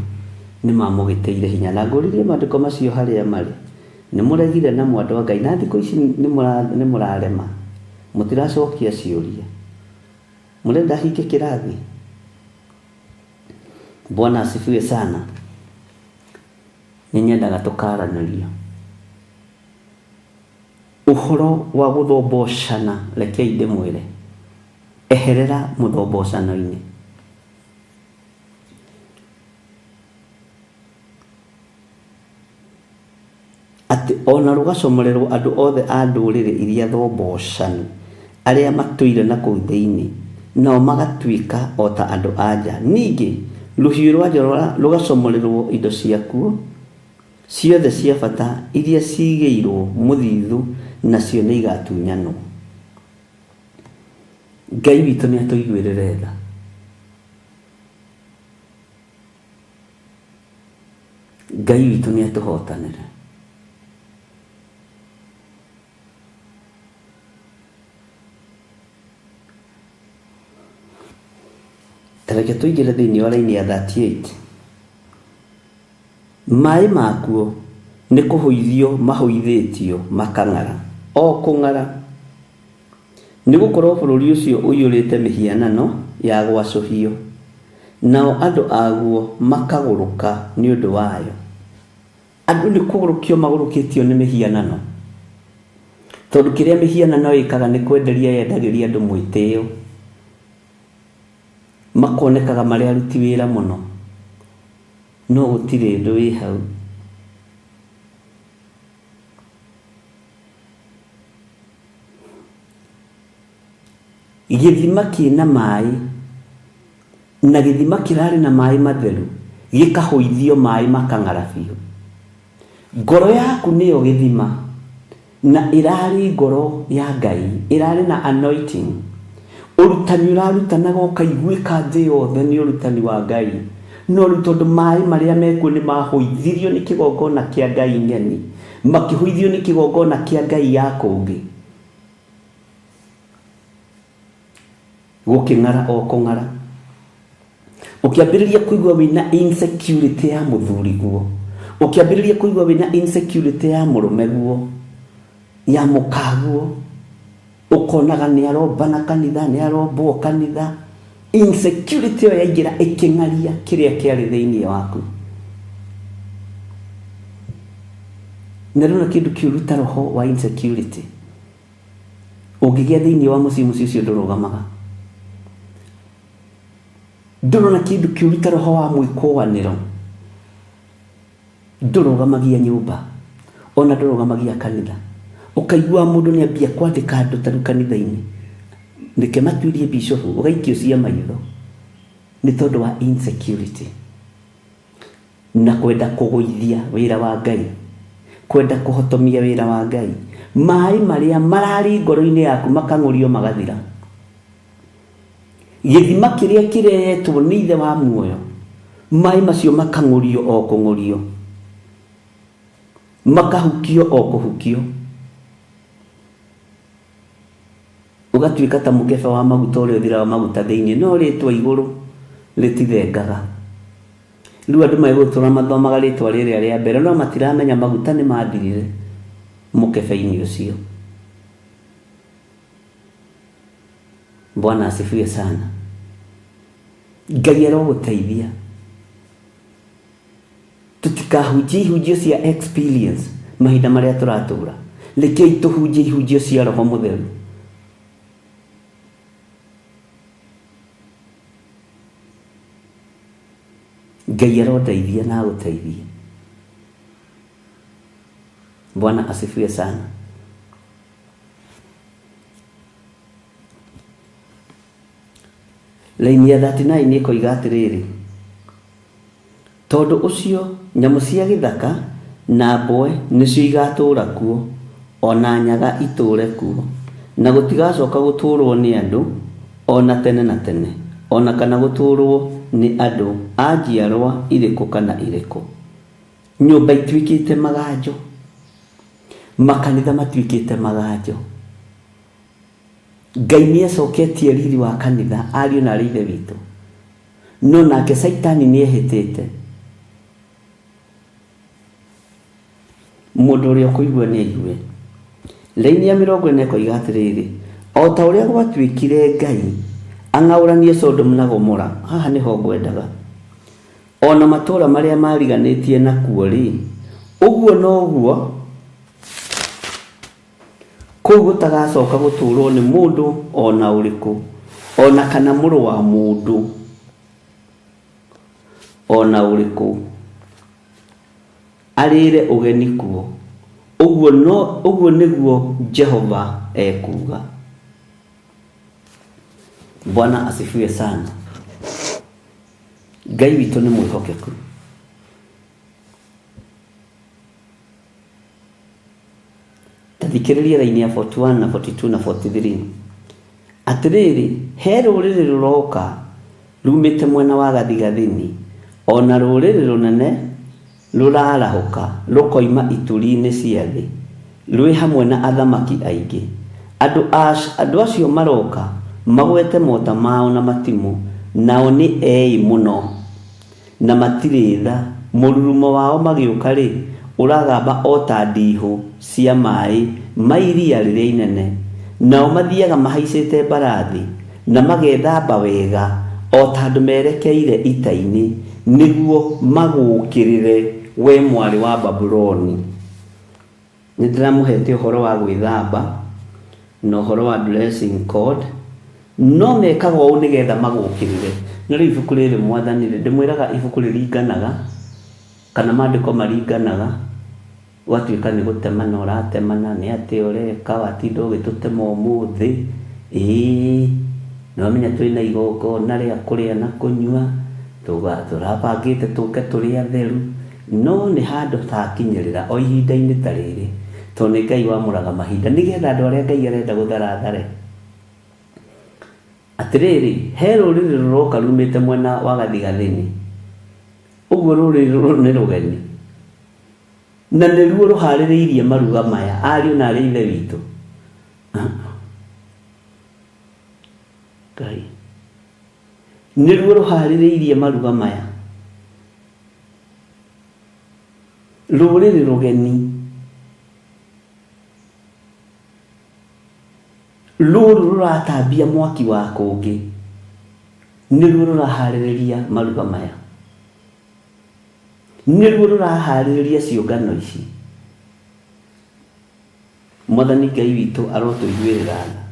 nĩ mamũgĩtĩire hinya, na ngũririe maandĩko macio harĩa marĩ. Nĩ mũregire na andũ a Ngai, na thikũ ici nĩ mũrarema, mũtiracokia ciũria, mũrenda hinge kĩrathi. Bwana asifiwe sana. Nĩnyendaga tũkaranĩrio ũhoro wa gũthombocana. Rekei ndĩmwĩre, eherera mũthombocano-inĩ. Atĩ ona rũgacomorerwo andũ othe a ndũrĩrĩ iria thombocanu, arĩa matũire na kũu thĩinĩ, nao magatuĩka o ta andũ anja. Ningĩ rũhiũ rwa njora rũgacomorerwo indo ciakuo, ciothe cia bata iria cigĩirwo mũthithũ nacio nĩ igatunyanwo. Ngai witũ nĩ atũiguĩrĩre tha. Ngai witũ nĩ atũhotanĩre. Tareke tũingĩre thĩinĩ wa raini ya 38. Maĩ makuo nĩ kũhũithio mahũithĩtio makang'ara o kũng'ara, nĩ gũkorwo bũrũri ũcio ũiyũrĩte mĩhianano ya gwacũhio, nao andũ aguo makagũrũka nĩ ũndũ wayo. Andũ nĩ kũgũrũkio magũrũkĩtio nĩ mĩhianano, tondũ kĩrĩa mĩhianano ĩkaga nĩ kwenderia yendagĩria andũ mwĩtĩo, makonekaga marĩ aruti wĩra mũno, no gũtirĩ ũndũ wĩ hau. Gĩthima kĩna maĩ na gĩthima kĩrarĩ na maĩ matheru gĩkahũithio maĩ makang'ara biũ. Ngoro yaku nĩyo gĩthima, na ĩrarĩ ngoro ya Ngai, ĩrarĩ na anointing. Ũrutani ũrarutanaga ũkaiguĩka thĩ yothe nĩ ũrutani wa Ngai, no rĩu tondũ maĩ marĩa mekuo nĩ mahũithirio nĩ kĩgongona kĩa Ngai ng'eni, makĩhũithio nĩ kĩgongona kĩa Ngai ya kũngĩ, gũkĩng'ara o kũng'ara. Ũkĩambĩrĩria kũigua wĩna insecurity ya mũthuri guo, ũkĩambĩrĩria kũigua wĩna insecurity ya mũrũme guo, ya mũkaguo, ũkonaga nĩ arombana kanitha, nĩ arombwo kanitha. Insecurity ĩyo yaingĩra ĩkĩng'aria kĩrĩa kĩarĩ thĩinĩ waku. Na rĩu kĩndũ kĩũruta roho wa insecurity, ũngĩgĩa thĩinĩ wa mũciĩ ũcio ndũrũgamaga. Ndũrona kĩndũ kĩũruta roho wa mwĩkũanĩro, ndũrũgamagia nyũmba, ona ndũrũgamagia kanitha. Ũkaigua mũndũ nĩ ambia kwandĩka andũ taru kanitha-inĩ, nĩke matuirie bishop, ũgaikio cia maitho, nĩ tondũ wa insecurity na kwenda kũgũithia wĩra wa Ngai, kwenda kũhotomia wĩra wa Ngai. Maĩ marĩa mararĩ ngoro-inĩ yaku makang'ũrio magathira. Gĩthima kĩrĩa kĩrehetwo nĩ ithe wa muoyo, maĩ macio makang'ũrio o kũng'ũrio, makahukio o kũhukio, ũgatuĩka ta mũkebe wa maguta ũrĩa ũthiraga maguta thĩinĩ, no rĩtwa igũrũ rĩtithengaga. Rĩu andũ megũtũra mathomaga rĩtwa rĩrĩa rĩa mbere, no matiramenya maguta nĩ mathirire mũkebe-inĩ ũcio. Bwana asifiwe sana. Ngai arogũteithia tũtikahunjie ihunjio cia experience mahinda marĩa tũratũra, rekei tũhunjie ihunjio cia Roho Mũtheru. Ngai aroteithia na agũteithie. Bwana asifiwe sana. Laini ya 39 ĩkoiga atĩrĩrĩ, tondũ ũcio nyamũ cia gĩthaka na mboe nĩcio igatũũra kuo, ona nyaga itũũre kuo, na gũtigacoka gũtũũrwo nĩ andũ ona tene na tene, ona kana gũtũũrwo nĩ andũ a njiarwa irĩkũ kana irĩkũ. Nyũmba ituĩkĩte maganjo, makanitha matuĩkĩte maganjo. Ngai nĩ acoketie riri wa kanitha, ariũ na ithe witũ, no nake Saitani nĩ ehĩtĩte. Mũndũ ũrĩa ũkũigua nĩ aigue. Laini ya 40 ĩkoiga atĩrĩrĩ, o ta ũrĩa gwatuĩkire Ngai ang'aũranie Sodomu na Gomora, haha nĩho ngwendaga, ona matũũra marĩa mariganĩtie nakuo rĩ, ũguo noguo kũu gũtagacoka gũtũũrwo nĩ mũndũ ona ũrĩkũ, ona kana mũrũ wa mũndũ ona ũrĩkũ arĩre ũgeni kuo. Ũguo nĩguo Jehova ekuga. Bwana asifiwe sana. Ngai witũ nĩ mwĩhokeku. thikĩrĩria raini ya 41 na 42 na 43. Atĩrĩrĩ, he rũrĩrĩ rũroka rumĩte mwena wa gathigathini, ona rũrĩrĩ rũnene rũrarahũka rũkoima ituri-inĩ cia thĩ, rwĩ hamwe na athamaki aingĩ. Andũ acio maroka magwete mota mao na matimũ, nao nĩ ei mũno na matirĩ tha. Mũrurumo wao magĩũka rĩ, ũragamba o ta ndihũ cia maĩ ma iria rĩrĩa inene. Nao mathiaga mahaicĩte mbarathi na magethamba wega o ta andũ merekeire ita-inĩ, nĩguo magũkĩrĩre we mwarĩ wa Babuloni. Nĩ ndĩramũhete ũhoro wa gwĩthamba na ũhoro wa dressing code, no mekaga ũũ nĩgetha magũkĩrĩre. Na rĩu ibuku rĩrĩ Mwathani rĩ, ndĩmwĩraga ibuku rĩringanaga kana maandĩko maringanaga, gwatuĩka nĩ gũtemana ũratemana, nĩ atĩ ũreka watinda ũgĩtũtema ũmũthĩ. Nĩwamenya twĩ na igongona rĩa kũrĩa na kũnyua, tũrabangĩte tũke tũrĩ atheru, no nĩ handũ takinyĩrĩra o ihinda-inĩ ta rĩrĩ, tondũ nĩ Ngai wamũraga mahinda nĩgetha andũ arĩa Ngai arenda gũtharathare. Atĩrĩrĩ, he rũrĩrĩ rũroka rumĩte mwena wa gathigathini, ũguo rũrĩrĩ rũrũ nĩ rũgeni, na nĩruo rũharĩrĩirie maruga maya. Ariũ na arĩ ithe witũ, Ngai nĩruo rũharĩrĩirie maruga maya. Rũrĩrĩ rũgeni rũrũ rũratambia mwaki wa kũngĩ, nĩruo rũraharĩrĩria maruga maya, nĩruo rũraharĩrĩria ciũngano ici. Mwathani Ngai witũ arotũiguĩrĩra tha.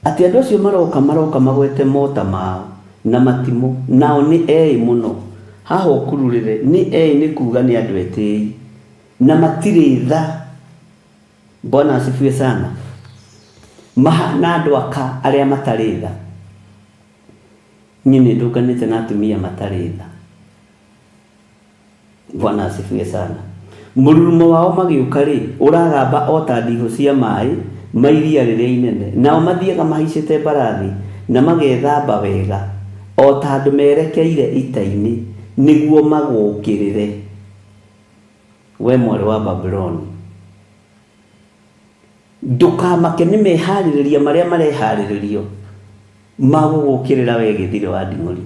Atĩ andũ acio maroka magwete mota mao na matimũ, nao nĩ ei mũno. Haha ũkururĩre, nĩ ei nĩ kuga nĩ andũ etĩi na matirĩ tha. Bwana asifiwe sana. Mahana andũ aka arĩa matarĩ tha. Niĩ nĩ ndũnganĩte na atumia matarĩ tha. Bwana asifiwe sana. Mũrurumo wao magĩũka rĩ, ũragamba o ta ndihũ cia maĩ ma iria rĩrĩa inene. Nao mathiaga mahaicĩte mbarathi na magethamba wega o ta andũ merekeire ita-inĩ, nĩguo magũkĩrĩre we mwarĩ wa Babuloni. Ndũkamake nĩ meharĩrĩria marĩa mareharĩrĩrio magũgũkĩrĩra we gĩthirĩ wa nding'ũri,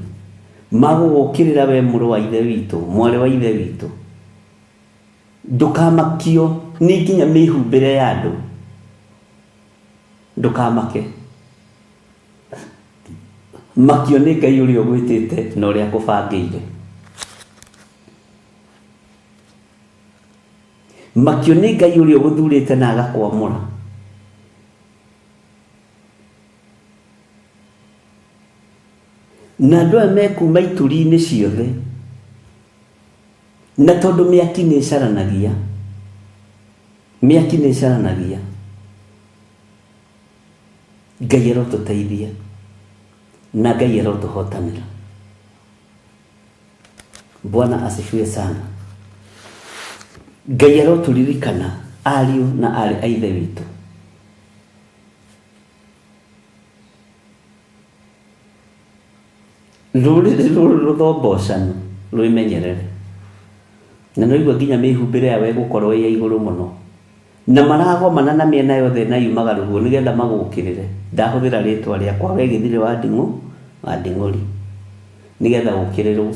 magũgũkĩrĩra we mũrũ wa ithe witũ, mwarĩ wa ithe witũ. Ndũkamakio nĩ nginya mĩhumbĩre ya andũ, ndũkamake. Makio nĩ Ngai ũrĩa ũgwĩtĩte na ũrĩa akũbangĩire. Makio nĩ Ngai ũrĩa ũgũthurĩte na agakwamũra. Na andũ aya mekuma ituri-inĩ ciothe, na tondũ mĩaki nĩ ĩcaranagia, mĩaki nĩ ĩcaranagia, Ngai arotũteithia na Ngai arotũhotanĩra. Bwana asifiwe sana. Ngai arotũririkana ariũ na arĩ a ithe witũ. Rũrĩrĩ rũrũ rũthombocanu rwĩmenyerere, na noigua nginya mĩhumbĩre yao ĩgũkorwo ĩ ya igũrũ mũno, na maragomana na mĩena yothe na yumaga rũhuo nĩgetha magũkĩrĩre. Ndahũthĩra rĩtwa rĩakwa we gĩthirĩ wa nding'ũri, nĩgetha gũkĩrĩrwo,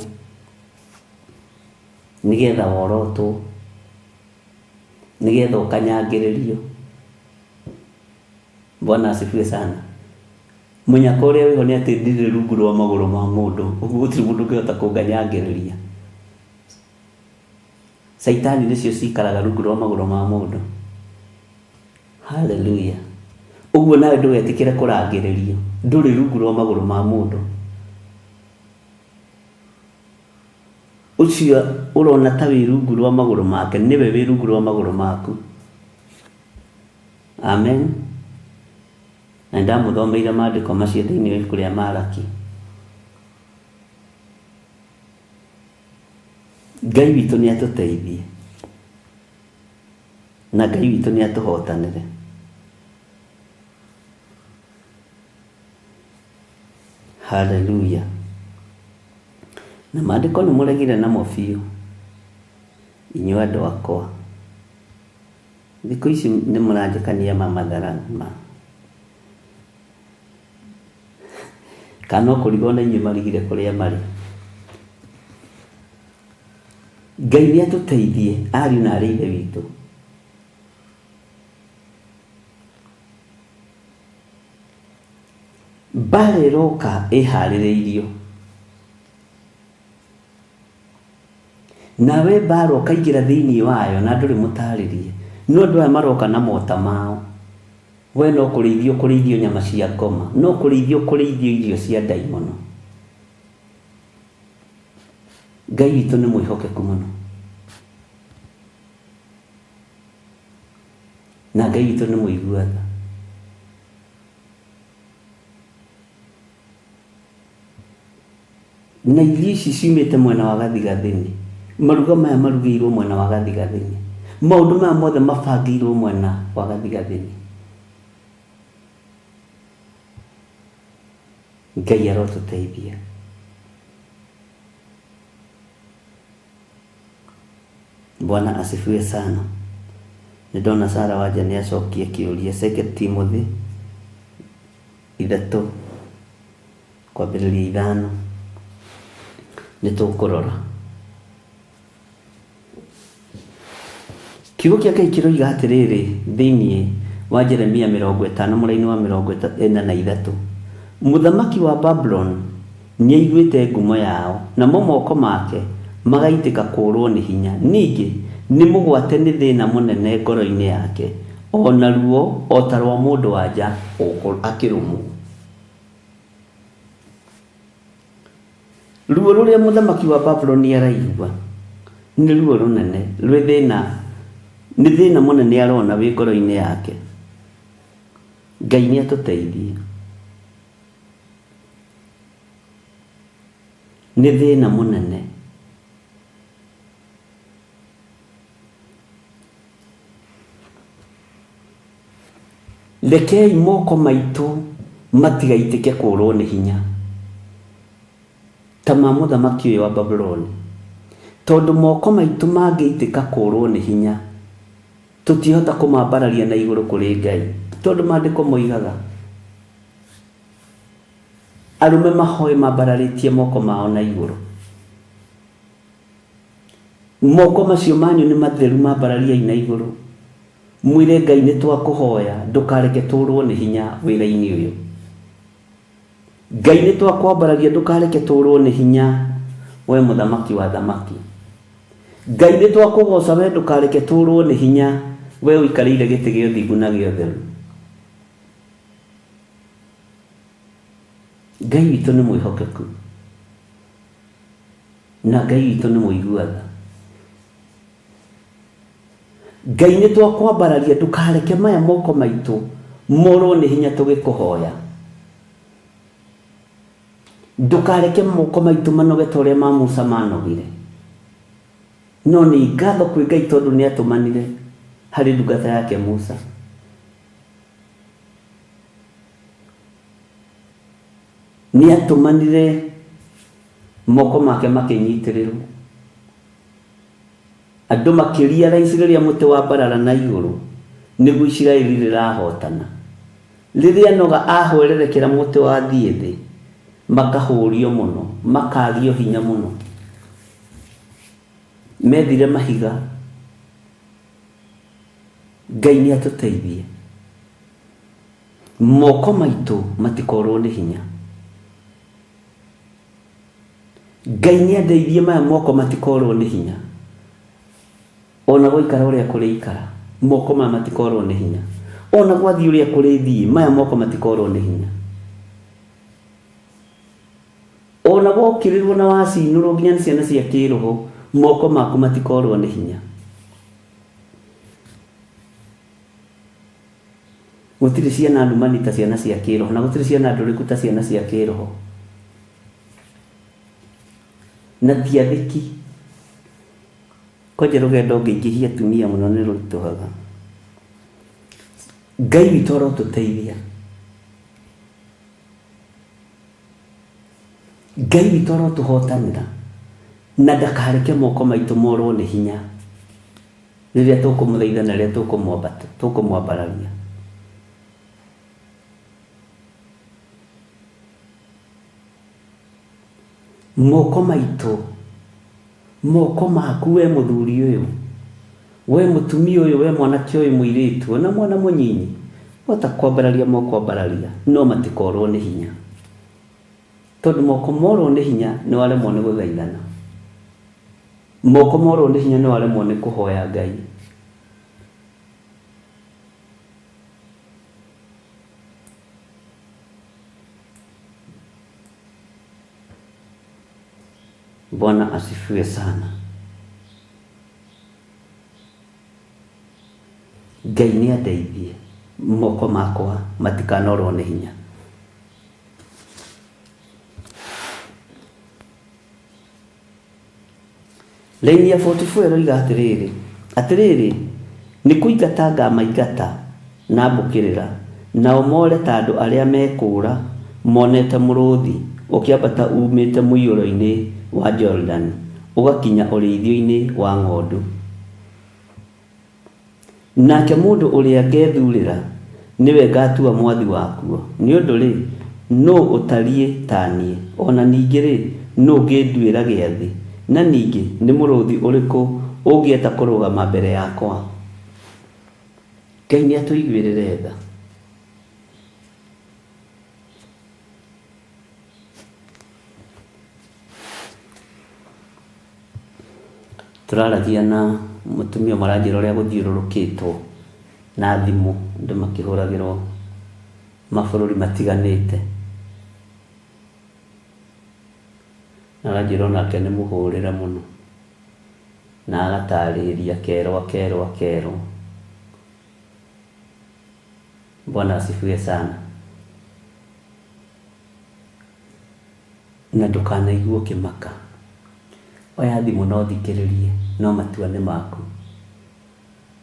nĩgetha worotwo, nĩgetha ũkanyangĩrĩrio. Bwana asifiwe sana. Mũnyaka ũrĩa wĩho nĩ atĩ ndirĩ rungu rwa magũrũ ma mũndũ, ũguo gũtirĩ mũndũ ũngĩhota kũnganyangĩrĩria. Saitani nĩcio cikaraga rungu rwa magũrũ ma mũndũ. Haleluya. Ũguo nawe ndũgetĩkĩre kũrangĩrĩrio, ndũrĩ rungu rwa magũrũ ma mũndũ. Ũcio ũrona ta wĩ rungu rwa magũrũ make nĩwe wĩ rungu rwa magũrũ maku. Amen. Na ndamũthomeire maandĩko macio thĩinĩ wa ibuku rĩa Malaki. Ngai witũ nĩ atũteithie. na Ngai witũ nĩ atũhotanĩre. Haleluya. Na maandĩko nĩ mũregire namo biũ, inyuĩ andũ akwa. Thikũ ici nĩ mũranjĩkania mamatharama, kana kũrigwo na inyuĩ marigire kũrĩa marĩ. Ngai nĩ atũteithie, ariũ na aarĩ a Ithe witũ. Mbara ĩroka ĩharĩrĩirio, nawe mbara ũkaingĩra thĩinĩ wayo na ndũrĩ mũtarĩrie. No andũ aya maroka na mota mao, we no kũrĩithio kũrĩithio nyama cia ngoma, no kũrĩithio kũrĩithio irio cia ndaimono. Ngai witũ nĩ mwĩhokeku mũno, na Ngai witũ nĩ mũigua tha. Na irio ici ciumĩte mwena wa gathigathini, maruga maya marugĩirwo mwena wa gathigathini, maũndũ maya mothe mabangĩirwo mwena wa gathigathini. Ngai arotũteithia. Bwana asifiwe sana. Nĩndona Sara Wanja nĩ acokia kĩũria, 2 Timothy 3 kwambĩrĩria 5 nĩtũkũrora. Kiugo kĩa Ngai kĩroiga atĩrĩrĩ thĩinĩ wa Jeremia 50 mũraini wa 43, mũthamaki wa Babylon nĩ aiguĩte ngumo yao, na moko make magaitĩka kũrwo nĩ hinya. Ningĩ nĩ mũgwate nĩ thĩna mũnene ngoro-inĩ yake, ona ruo o ta rwa mũndũ wa nja akĩrũmwo. Ruo rũrĩa mũthamaki wa Babylon araigua nĩ ruo rũnene, nĩ thĩna mũnene arona wĩ ngoro-inĩ yake. Ngai nĩ atũteithie. Nĩ thĩna mũnene. Rekei moko maitũ matigaitĩke kũrwo nĩ hinya ta ma mũthamaki ũyũ wa Babylon, tondũ moko maitũ mangĩitĩka kũrwo nĩ hinya tũtihota kũmambararia na igũrũ kũrĩ Ngai, tondũ maandĩko moigaga arũme mahoe mambararĩtie moko mao na igũrũ. Moko macio manyu nĩ matheru, mambarariai na igũrũ, mwĩre Ngai nĩ twakũhoya ndũkareke tũrwo nĩ hinya wĩra-inĩ ũyũ. Ngai nĩ twakwambararia ndũkareke tũrwo nĩ hinya we mũthamaki wa thamaki. Ngai nĩ twakũgoca we ndũkareke tũrwo nĩ hinya we ũikarĩire gĩtĩ gĩa ũthingu na gĩa ũtheru. Ngai witũ nĩ mwĩhokeku, na Ngai witũ nĩ mũigua tha. Ngai nĩ twakwambararia ndũkareke maya moko maitũ morwo nĩ hinya tũgĩkũhoya. Ndũkareke moko maitũ manoge ta ũrĩa ma Musa manogire, no nĩ ngatho kwĩ Ngai tondũ nĩ atũmanire harĩ ndungata yake Musa. Nĩ atũmanire moko make makĩnyitĩrĩrwo, andũ makĩria rĩrĩa mũtĩ wa mbarara na igũrũ nĩguo Isiraeli rĩrahotana. Rĩrĩa noga ahoererekera mũtĩ wa thiĩ thĩ, makahũrio mũno, makagio hinya mũno, methire mahiga. Ngai nĩ atũteithie, moko maitũ matikorwo nĩ hinya. Ngai nĩ andeithie maya moko matikorwo nĩ hinya, ona gũikara ũrĩa kũrĩikara moko maya matikorwo nĩ hinya, ona gwathiĩ ũrĩa kũrĩthiĩ maya moko matikorwo nĩ hinya, ona gũkĩrĩrwo na wacinũrwo nginya nĩ ciana cia kĩroho moko maku matikorwo nĩ hinya. Gũtirĩ ciana ndumani ta ciana cia kĩroho, na gũtirĩ ciana ndũrĩku ta ciana cia kĩroho, na tiathĩki. Kwanja rũgendo ngĩingĩhia atumia mũno nĩ rũritũhaga. Ngai witũ arotũteithia, Ngai witũ arotũhotanĩra, na ndakareke moko maitũ morwo nĩ hinya rĩrĩa tũkũmũthaitha na rĩrĩa tũkũmwambararia. Moko maitũ, moko maku we mũthuri ũyũ, we mũtumia ũyũ, we mwanake ũyũ mũirĩtu, ona mwana mũnyinyi, wota kwambararia moko ambararia, no matikorwo nĩ hinya, tondũ moko morwo nĩ hinya nĩ waremwo nĩ gũthaithana, moko morwo nĩ hinya nĩ waremwo nĩ kũhoya Ngai. Bwana asifiwe sana. Ngai nĩ andeithie moko makwa matikanorwo nĩ hinya. Laini ya 44 ĩroiga atĩrĩrĩ, nĩ kũingata ngamaingata na mbũkĩrĩra, nao more ta andũ arĩa mekũũra monete mũrũthi ũkĩambata umĩte mũiyũro-inĩ wa Jordan ũgakinya ũrĩithio-inĩ wa ng'ondu. Nake mũndũ ũrĩa ngethurĩra nĩwe ngatua mwathi wakuo, nĩ ũndũ rĩ, no ũtariĩ ta niĩ, ona ningĩ rĩ, no ngĩnduĩra gĩathĩ, na ningĩ nĩ mũrũthi ũrĩkũ ũngĩeta kũrũgama mbere yakwa. Ngai nĩ atũiguĩrĩre tha. Turaragia na mũtumia maranjĩra ũrĩa gũthiũrũrũkĩtwo na thimũ andũ makĩhũragĩrwo mabũrũri matiganĩte, na aranjĩra onake nĩ mũhũrĩre mũno na agatarĩria kerwo. Bwana asifiwe sana. Na ndũkanaigue ũkĩmaka, oya thimũ no thikĩrĩrie, no matua nĩ maku,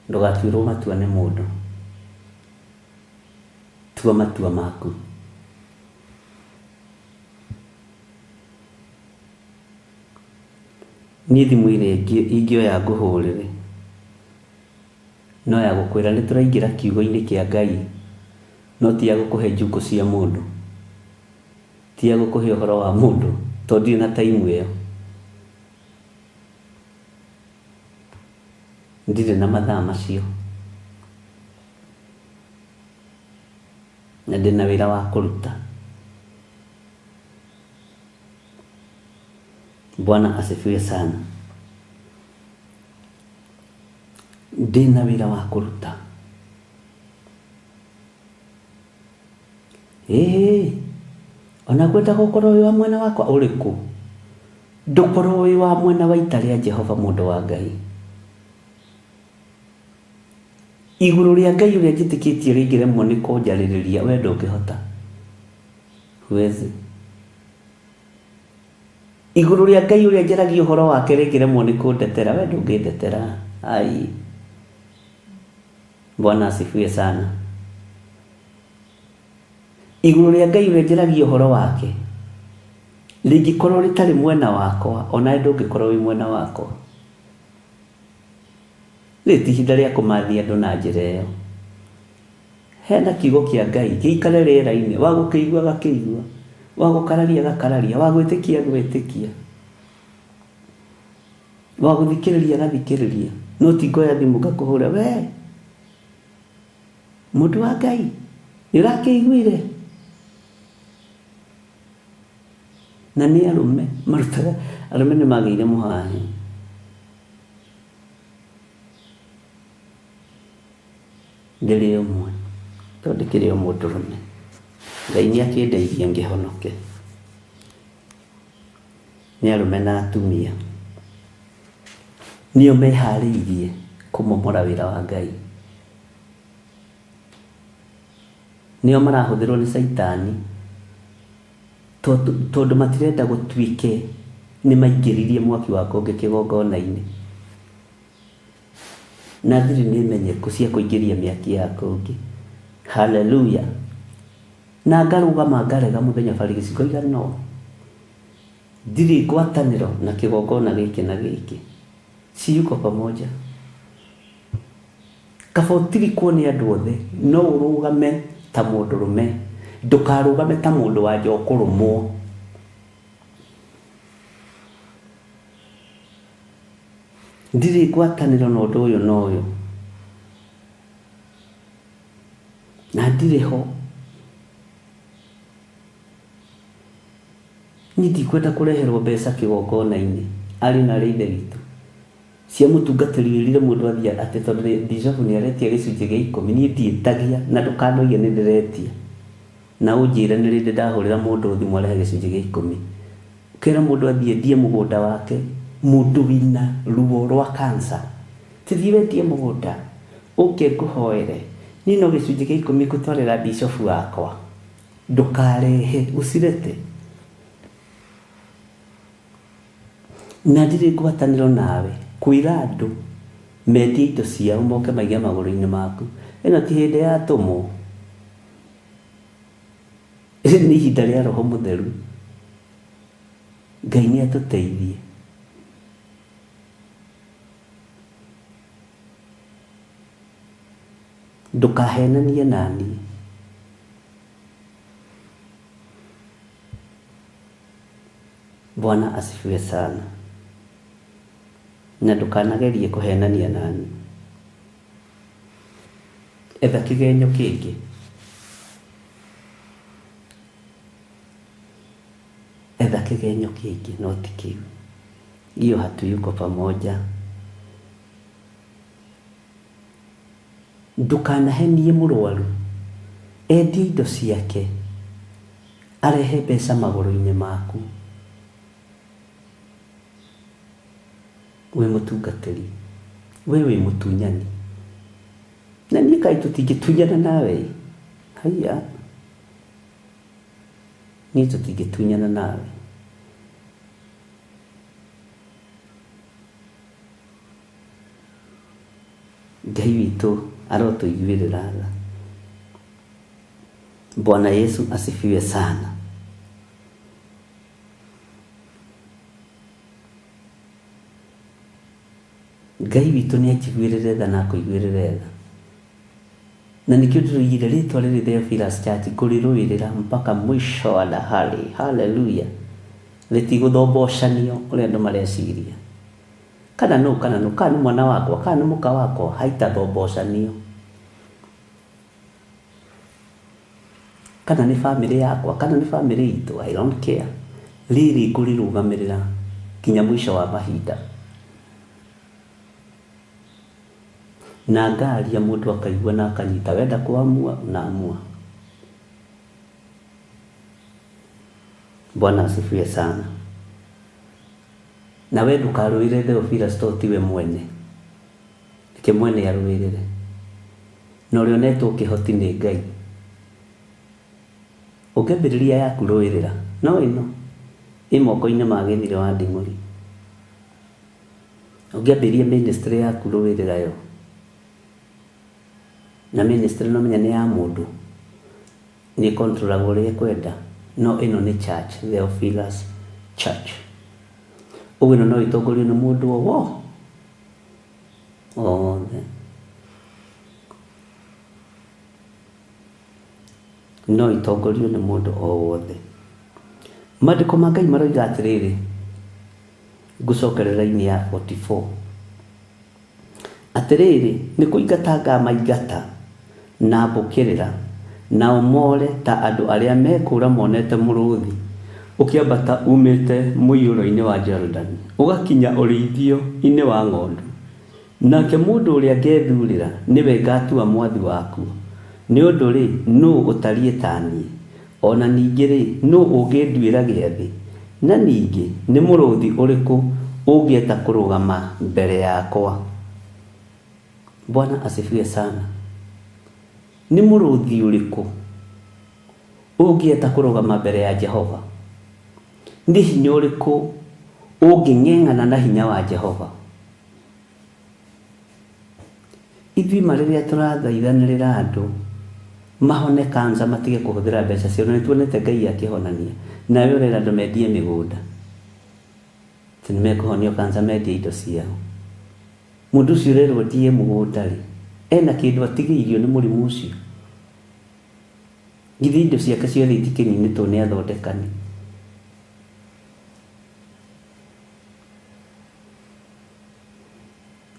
ndũgatuĩrwo matua nĩ mũndũ, tua matua maku. Niĩ thimũ ĩrĩa ingĩoya ngũhũrĩre no ya gũkwĩra nĩ tũraingĩra kiugo-inĩ kĩa Ngai, no ti ya gũkũhe njukũ cia mũndũ, ti ya gũkũhe ũhoro wa mũndũ, tondũ ndirĩ na taimu ĩyo, ndirĩ na mathaa macio, na ndĩ na wĩra wa kũruta. Bwana asifiwe sana. Ndĩ na wĩra wa kũruta. Ona kwenda gũkorwo wĩ wa mwena wakwa ũrĩkũ, ndũkorwo wĩ wa mwena wa ita rĩa Jehova mũndũ wa Ngai. Igũrũ rĩa Ngai ũrĩa njĩtĩkĩtie rĩngĩremwo nĩ kũnjarĩrĩria, we ndũngĩhota. Huwezi. Igũrũ rĩa Ngai ũrĩa njaragia ũhoro wake rĩngĩremwo nĩ kũndetera, we ndũngĩndetera. Ai. Bwana asifiwe sana. Igũrũ rĩa Ngai ũrĩa njaragia ũhoro wake rĩngĩkorwo rĩtarĩ mwena wakwa, ona ndũngĩkorwo wĩ mwena wakwa. Rĩ ti ihinda rĩa kũmathia andũ na njĩra ĩyo. Hena kiugo kĩa Ngai gĩikare rĩera-inĩ, wa gũkĩigua gakĩigua, wa gũkararia gakararia, wa gwĩtĩkia gwĩtĩkia, wa gũthikĩrĩria gathikĩrĩria. No ti ngoya thimũ ngakũhũra, we mũndũ wa Ngai nĩ ũrakĩiguire? Na nĩ arũme marutaga, arũme nĩ magĩire mũhahe. Ndĩrĩ ũmwe, tondũ ndĩkĩrĩ o mũndũrũme. Ngai nĩ akĩndeithia ngĩhonoke. Nĩ arũme na atumia nĩo meharĩirie kũmomora wĩra wa Ngai, nĩo marahũthĩrwo nĩ Saitani, tondũ matirenda gũtuĩke nĩ maingĩririe mwaki wa kũngĩ kĩgongona-inĩ, na thirĩ nĩ menyeku cia kũingĩria mĩaki ya kũngĩ. Haleluya. Na ngarugama ngarega muthenya barigisi ngoiga no ndiri ngwatanĩro na kĩgongona gĩkĩ na gĩkĩ, si yuko pamoja. Kaba ũtirikwo nĩ andũ othe, no ũrũgame ta mũndũrũme, ndũkarũgame ta mũndũ wa nja ũkũrũmwo. Ndiri ngwatanĩro na ũndũ ũyũ na ũyũ, na ndirĩ ho. Niĩ ndikwenda kũreherwo mbeca kĩgongona-inĩ arĩ na rĩithe witũ cia mũtungatĩri wĩrire mũndũ athiĩ atĩ tondũ Bishop nĩ aretia gĩcunjĩ gĩa 10 niĩ ndiĩtagia, na ndũkanoige nĩ ndĩretia na ũnjĩre nĩ rĩndĩ ndahũrĩra mũndũ thimũ arehe gĩcunjĩ gĩa 10. Ũkĩra mũndũ athiĩ endie mũgũnda wake, mũndũ wĩna ruo rwa cancer, tithiĩ wendie mũgũnda ũke ngũhoere niĩ no gĩcunjĩ gĩa 10 ngũtwarĩra Bishop wakwa, ndũkarehe ũcirete. Na ndirĩ ngwatanĩro nawe kwĩra andũ mendie indo ciao moke maige magũrũ-inĩ maku. Ĩno ti hĩndĩ ya tũmũ, nĩ ihinda rĩa Roho Mũtheru. Ngai nĩ atũteithie. Ndũkahenanie naniĩ. Bwana asifiwe sana. Na ndũkanagerie kũhenania nani. Etha kĩgenyo kĩngĩ. Etha kĩgenyo kĩngĩ no ti kĩu. Hiyo hatuyuko pamoja. Ndũkanahenie mũrwaru, endie indo ciake, arehe mbeca magũrũ-inĩ maku. We mũtungatĩri, we wĩ mũtunyani, na niĩ kaĩ tũtingĩtunyana nawe? Haiya, niĩ tũtingĩtunyana nawe. Ngai witũ arotũiguĩrĩra tha. Bwana Yesu asifiwe sana. Ngai witũ nĩ akĩguĩrĩre tha na akũiguĩrĩre tha. Na nĩkĩo ndĩroigire rĩtwa rĩrĩ Theophilus Church kũrĩrũĩrĩra mpaka mwisho wa dahari. Haleluya. Rĩtigũthombocanio ũrĩa andũ mareciria. Kana nĩ mwana wakwa, kana nĩ mũka wakwa, haitathombocanio. Kana nĩ family yakwa, kana nĩ family itũ, I don't care. Rĩrĩ ngũrĩrũgamĩrĩra kinya mwisho wa mahinda. Na ngaria mũndũ akaigua na akanyita, wenda kuamua na amua. Bwana asifiwe sana. Na we ndũkarũĩre Theophilus to tiwe mwene. Nĩke mwene arũĩrĩre. Na ũrĩa onetwo kĩhoti nĩ Ngai. Ũngĩambĩrĩria yaku rũĩrĩra, no ĩno ĩ moko-inĩ ma Gĩthire wa Nding'ũri. Ũngĩambĩrĩria ministry yaku rũĩrĩra yo, na ministry no menya nĩ ya mũndũ, nĩ controlagwo ũrĩa kwenda. No ĩno nĩ church, Theophilus Church. Ũguo ĩno no ĩtongorio nĩ mũndũ othe. No ĩtongorio nĩ mũndũ wothe. Maandĩko ma Ngai maroiga atĩrĩrĩ, ngũcokerera-inĩ ya 44, atĩrĩrĩ, nĩ kũingata ngamaingata na mbũkĩrĩra na ũmore ta andũ arĩa mekũra monete mũrũthi ũkĩambata umĩte mũiyũro-inĩ wa Jordan ũgakinya ũrĩithio-inĩ wa ng'ondu. Nake mũndũ ũrĩa ngethurĩra nĩwe ngatua mwathi waku. Nĩ ũndũ rĩ, nũũ ũtariĩ ta niĩ? Ona ningĩ rĩ, nũũ ũngĩnduĩra gĩathĩ? Na ningĩ nĩ mũrũthi ũrĩkũ ũngĩeta kũrũgama mbere yakwa? Bwana asifiwe sana. Nĩ mũrũthi ũrĩkũ ũngĩeta kũrũgama mbere ya Jehova? Nĩ hinya ũrĩkũ ũngĩng'eng'ana na hinya wa Jehova? Ithuĩ rĩrĩa tũrathaithanĩrĩra andũ mahone kanza matige kuhuthira mbeca cio na tuonete Ngai akihonania nawe urera andu mendie migunda tinimekuhonio kanza mendie indo ciao mundu ucio urerwo ndie mugunda ri ena kindu atigiirio ni murimu ucio githi indo ciake ciothe itikininitwo ni athondekani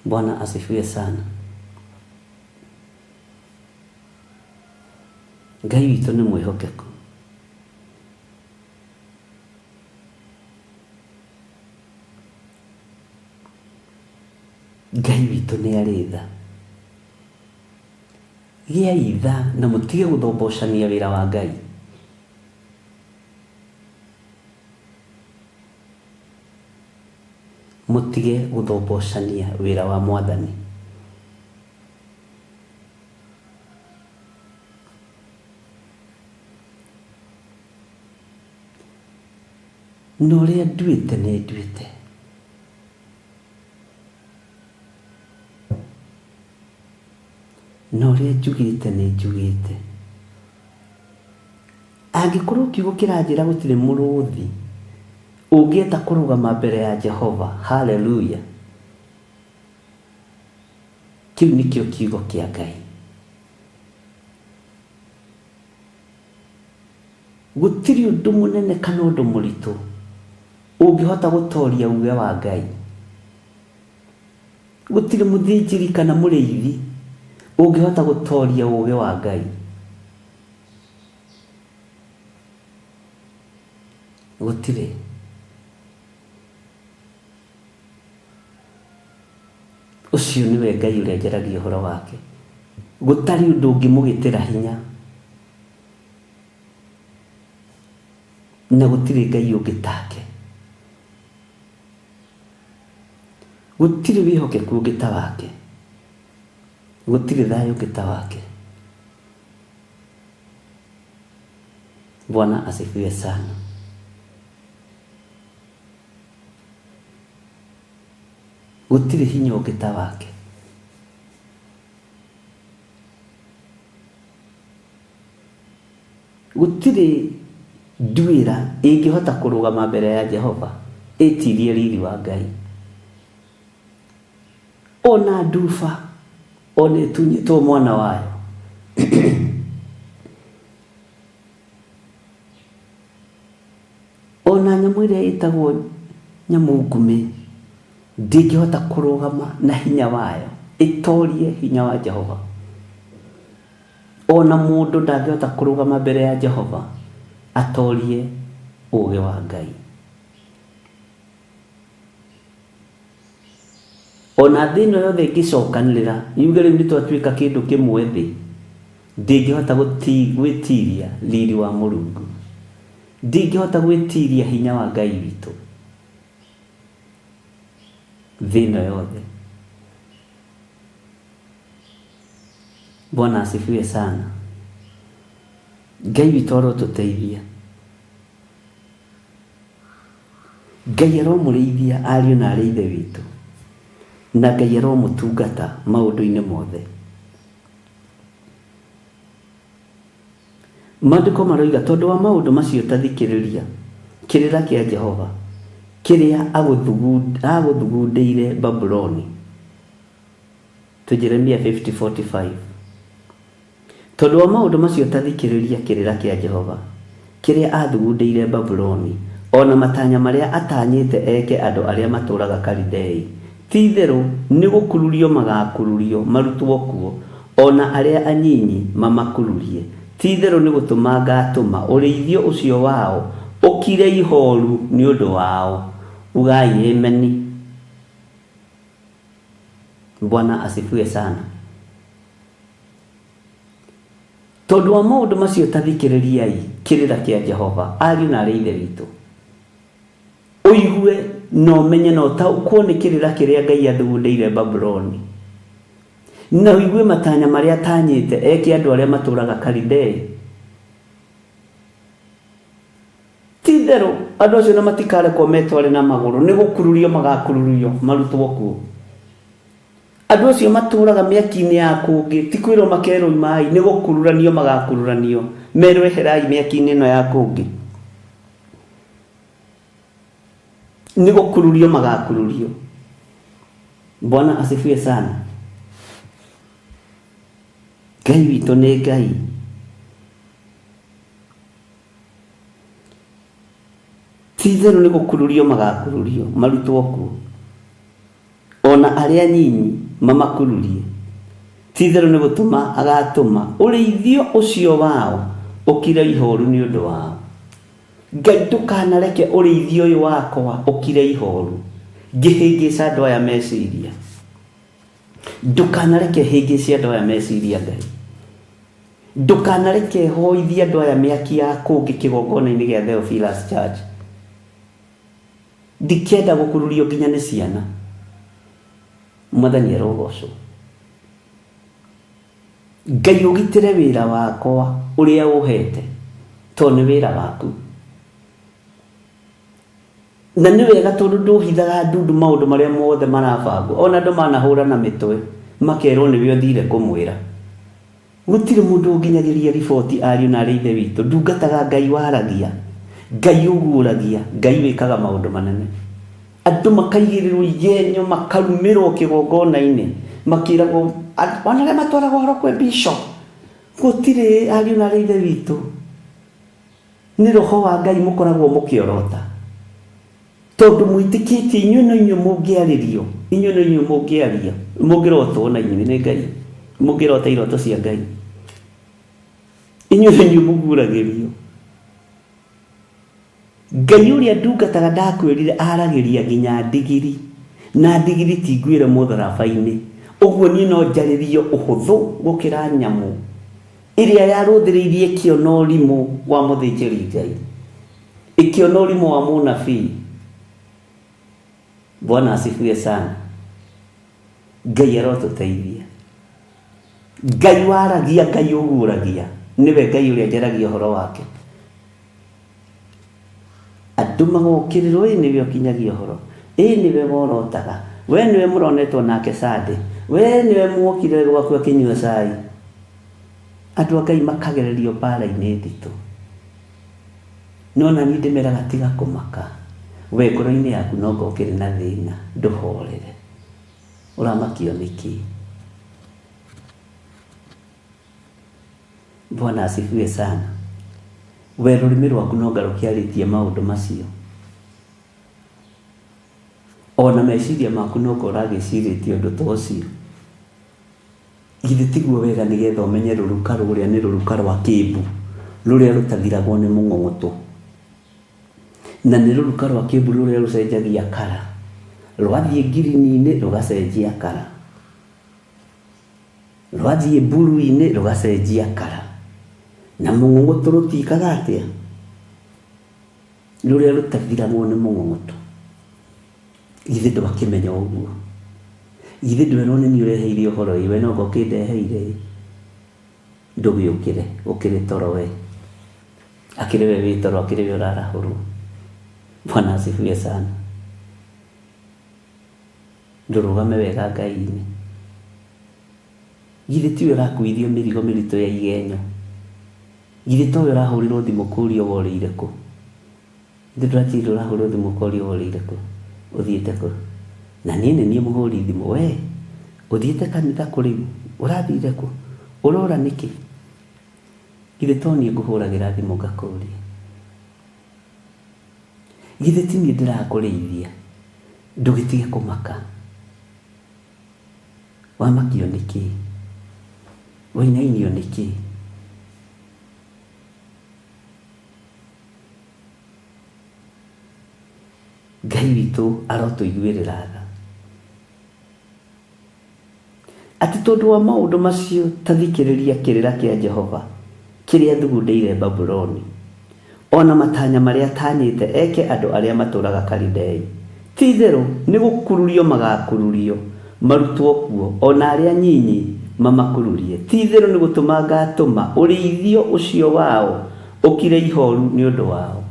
Bwana asifiwe sana. Ngai witũ nĩ mwĩhokeku. Ngai witũ nĩ arĩ tha. Gĩai tha na mũtige gũthombocania wĩra wa Ngai. Mũtige gũthombocania wĩra wa Mwathani. Na ũrĩa nduĩte nĩ nduĩte. Na ũrĩa njugĩte nĩ njugĩte. Angĩkorwo kiugo kĩranjĩra gũtirĩ mũrũthi ũngĩeta kũrũgama mbere ya Jehova, haleluya, kĩu nĩkĩo kiugo kĩa Ngai. Gũtirĩ ũndũ mũnene kana ũndũ mũritũ ũngĩhota gũtoria uge wa Ngai. Gũtirĩ mũthĩnjĩri kana mũrĩithi ũngĩhota gũtoria uge wa Ngai. Gũtirĩ. Ũcio nĩwe Ngai ũrĩa njaragia ũhoro wake. Gũtarĩ ũndũ ũngĩmũgĩtĩra hinya. Na gũtirĩ Ngai ũngĩ take. Gũtirĩ wĩhokeku ũngĩ ta wake. Gũtirĩ thayũ ũngĩ ta wake. Bwana asifiwe sana. Gũtirĩ hinya ũngĩ ta wake. Gũtirĩ nduĩra ĩngĩhota kũrũgama mbere ya Jehova ĩtirie riri wa Ngai. Ona nduba ona ĩtunyĩtwo mwana wayo ona nyamũ ĩrĩa ĩtagwo nyamũ ngume ndĩngĩhota kũrũgama na hinya wayo ĩtorie hinya wa Jehova. Ona mũndũ ndangĩhota kũrũgama mbere ya Jehova atorie ũũgĩ wa Ngai. Ona thĩ ĩno yothe ĩngĩcokanĩrĩra yuge rĩu nĩtwatuĩka kĩndũ kĩmwe thĩ, ndĩngĩhota gwĩtiria riri wa Mũrungu, ndĩngĩhota gwĩtiria hinya wa Ngai witũ. Thĩ ĩno yothe. Bwana asifiwe sana. Ngai witũ arotũteithia. Ngai aromũrĩithia ariũ na arĩ ithe witũ, na Ngai aromũtungata maũndũ-inĩ mothe. Maandĩko maroiga tondũ wa maũndũ macio tathikĩrĩria kĩrĩra kĩa Jehova kĩrĩa agũthugundĩire Babuloni. To Jeremia 50:45. Tondũ wa maũndũ macio tathikĩrĩria kĩrĩra kĩa Jehova kĩrĩa athugundĩire Babuloni, ona matanya marĩa atanyĩte eke andũ arĩa matũũraga Kalidei, ti itherũ nĩ gũkururio magakururio marutwo kuo, ona arĩa anyinyi mamakururie. Ti itherũ nĩ gũtũma ngatũma ũrĩithio ũcio wao ũkire ihoru nĩ ũndũ wao. Ugai ameni. Bwana asifiwe sana. Tondũ wa maũndũ macio tathikĩrĩriai kĩrĩra kĩa Jehova, ariũ na arĩ ithe witũ. Ũigue na ũmenye na ũtaũkwo nĩ kĩrĩra kĩrĩa Ngai athugundĩire Babuloni. Na ũigue matanya marĩa atanyĩte eke andũ arĩa matũũraga Kalidei. Ti itherũ andũ acio na matikarekwo metware na magũrũ, nĩ gũkururio magakururio marutwo kuo. Andũ acio matũraga mĩaki-inĩ ya kũngĩ, ti kwĩrwo makerwo mai, nĩ gũkururanio magakururanio, merwo eherai mĩaki-inĩ ĩno ya kũngĩ. Nĩ gũkururio magakururio. Bwana asifiwe sana. Ngai witũ nĩ Ngai. Ti-itherũ nĩ gũkururio magakururio, marutwo kuo. Ona arĩa nyinyi mamakururie. Ti-itherũ nĩ gũtũma agatũma ũrĩithio ũcio wao ũkire ihoru nĩ ũndũ wao. Ngai ndũkanareke ũrĩithio ũyũ wakwa ũkire ihoru. Ngĩhĩngĩca andũ aya meciria. Ndũkanareke hĩngĩce andũ aya meciria Ngai. Ndũkanareke hoithie andũ aya mĩaki ya kũngĩ kĩgongona-inĩ gĩa Theophilus Church. Ndikenda gũkururio nginya nĩ ciana. Mwathani arogocwo. Ngai ũgitĩre wĩra wakwa ũrĩa ũhete, tondũ nĩ wĩra waku. Na nĩ wega tondũ ndũhithaga ndundu maũndũ marĩa mothe marabangwo. Ona andũ manahũra na mĩtwe makerwo nĩwe ũthire kũmwĩra. Gũtirĩ mũndũ ũnginyagĩria riboti ariũ na arĩ ithe witũ. Ndungataga Ngai waragia, Ngai ũguũragia, Ngai wĩkaga maũndũ manene. Andũ makaigĩrĩrwo igenyo makarumĩrwo kĩgongona-inĩ makĩragwo ona arĩa matwaragwo ũhoro kwĩ bishop. Gũtirĩ ariũ na arĩ ithe witũ. Nĩ roho wa Ngai mũkoragwo mũkĩorota. Tondũ mwĩtĩkĩtie inyuĩ na inyuĩ mũngĩarĩrio, inyuĩ na inyuĩ mũngĩaria, mũngĩrotwo na inyuĩ nĩ Ngai, mũngĩrota iroto cia Ngai. Inyuĩ na inyuĩ mũguũragĩrio. Ngai ũrĩa ndungataga ndakwĩrire aragĩria nginya ndigiri, na ndigiri tingwĩre mũtharaba-inĩ. Ũguo niĩ no njarĩrio ũhũthũ gũkĩra nyamũ ĩrĩa yarũthĩrĩirie ĩkĩona ũrimũ wa mũthĩnjĩri Ngai, ĩkĩona ũrimũ wa mũnabii. Bwana asifiwe sana. Ngai arotũteithia. Ngai waragia, Ngai ũguũragia, nĩwe Ngai ũrĩa njaragia ũhoro wake. Andũ magokĩrĩrwo, nĩwe ũkinyagia ũhoro, nĩwe worotaga, we nĩwe mũronetwo nake Sunday, we nĩwe muokire gwaku akĩnyua cai. Andũ a Ngai makagererio mbara-inĩ nditũ. No na niĩ ndĩmeraga tiga kũmaka. We ngoro-inĩ yaku no ngokĩrĩ na thĩna, ndũhorere. Ũramakio nĩkĩ? Bwana asifiwe sana. We rũrĩmĩ rwaku no ngarũkĩarĩtie maũndũ macio. Ona meciria maku no ngoragĩcirĩtie ũndũ ta ũcio. Githĩ tiguo wega nĩgetha ũmenye rũruka rũrĩa nĩ rũruka rwa kĩmbu, rũrĩa rũtathiragwo nĩ mũng'ong'oto. Na nĩ rũruka rwa kĩmbu rũrĩa rũcenjagia kara. Rwathiĩ ngirini-inĩ rũgacenjia kara, rwathiĩ mburu-inĩ rũgacenjia kara. Na mũng'ong'oto rũtikaga atĩa? Rũrĩa rũtathiragwo nĩ mũng'ong'oto. Githĩ ndwakĩmenya ũguo? Githĩ ndwerwo nĩ niĩ ũreheire ũhoro ũyũ? We no ngokĩndeheire. Ndũgĩũkĩre, ũkĩrĩ toro we. Akĩrĩ we wĩ toro, akĩrĩ we ũrarahũrwo. Bwana asifiwe sana. Ndũrũgame wega Ngai-inĩ. Githĩ tiwe ũrakuithio mĩrigo mĩritũ ya igenyo? Githĩ towe ũrahũrĩrwo thimũ kũũrio worĩire kũ? Githĩ ndũrakĩrwo ũrahũrĩrwo thimũ kũũrio worĩire kũ? Ũthiĩte kũ? Na niĩ nĩ niĩ mũhũri thimũ. We ũthiĩte kanitha kũ rĩu? Ũrathire kũ? Ũrora nĩkĩ? Githĩ to niĩ ngũhũragĩra thimũ ngakũũria? Githĩ ti niĩ ndĩrakũrĩithia? Ndũgĩtige kũmaka. Wamakio nĩkĩ? Wainainio nĩkĩ? Ngai witũ arotũiguĩrĩra tha. Atĩ tondũ wa maũndũ macio ta thikĩrĩria kĩrĩra kĩa Jehova kĩrĩa thugundĩire Babuloni, ona matanya marĩa atanyĩte eke andũ arĩa matũũraga Kalidei. Ti-itherũ nĩ gũkururio magakururio, marutwo kuo, ona arĩa nyinyi mamakururie. Ti-itherũ nĩ gũtũma ngatũma ũrĩithio ũcio wao ũkire ihoru nĩ ũndũ wao.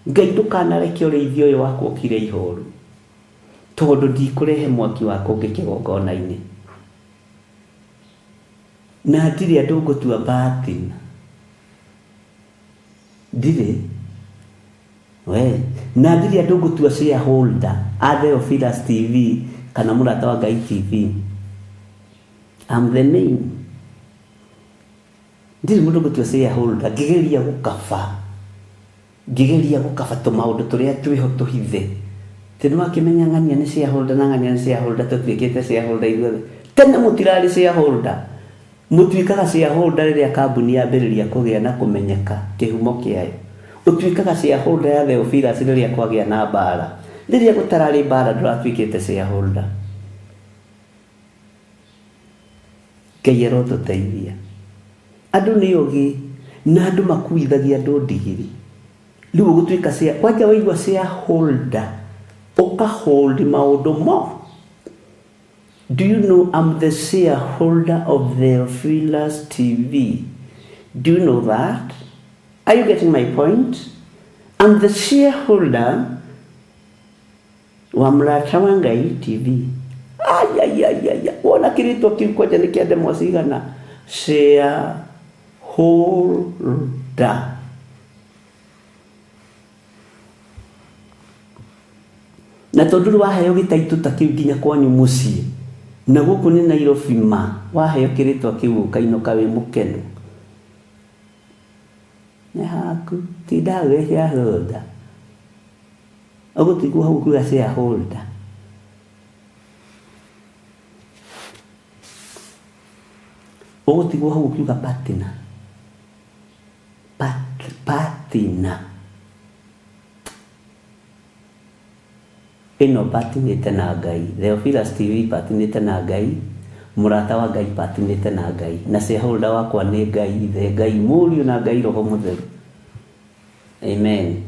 Ngai ndũkanareke ũrĩithio ũyũ wakwa ũkire ihoru, tondũ ndikũrehe mwaki wa kũngĩ kĩgongona-inĩ. na ndiri andu ngutua batina ndiri we na ndiri andu ngutua shareholder a Theophilus TV kana Murata wa Ngai TV. I'm the main. Ndiri mundu ngutua shareholder ngigeria gukaba tumaundu turia twiho tuhithe tinu akimenya ng'ania ni shareholder na ng'ania ni shareholder tutwikite shareholder ithuothe tene mutirari shareholder mutwikaga shareholder riria kambuni yambiriria kugia na kumenyeka kihumo kiayo utwikaga shareholder ya Theophilus riria kwagia na bara riria gutarari bara nduratwikite shareholder keyero tuteithia andu ni ugi na andu makuithagia andu ndigiri riu gutwika share kwaja waigua shareholder hold maundu mo. Do you know I'm the shareholder of Theophilus TV? Do you know that? Are you getting my point? I'm the shareholder wa Murata wa Ngai TV. Wona kiritwa kiu kwaja ni kiande mwasigana shareholder. Na tondu waheo gitaitu ta kiu nginya kwanyu mucii na guku ni Nairobi ma waheo kiritwa kiu kainoka wi mukenu ne haku tidawe shareholder aguti ku hau ku shareholder aguti ku hau ku partner ino patinite na Ngai Theophilus TV patinite na Ngai Murata wa Ngai patinite na Ngai na shareholder wakwa ni Ngai Ithe Ngai Mũriũ na Ngai Roho Mũtheru. Amen.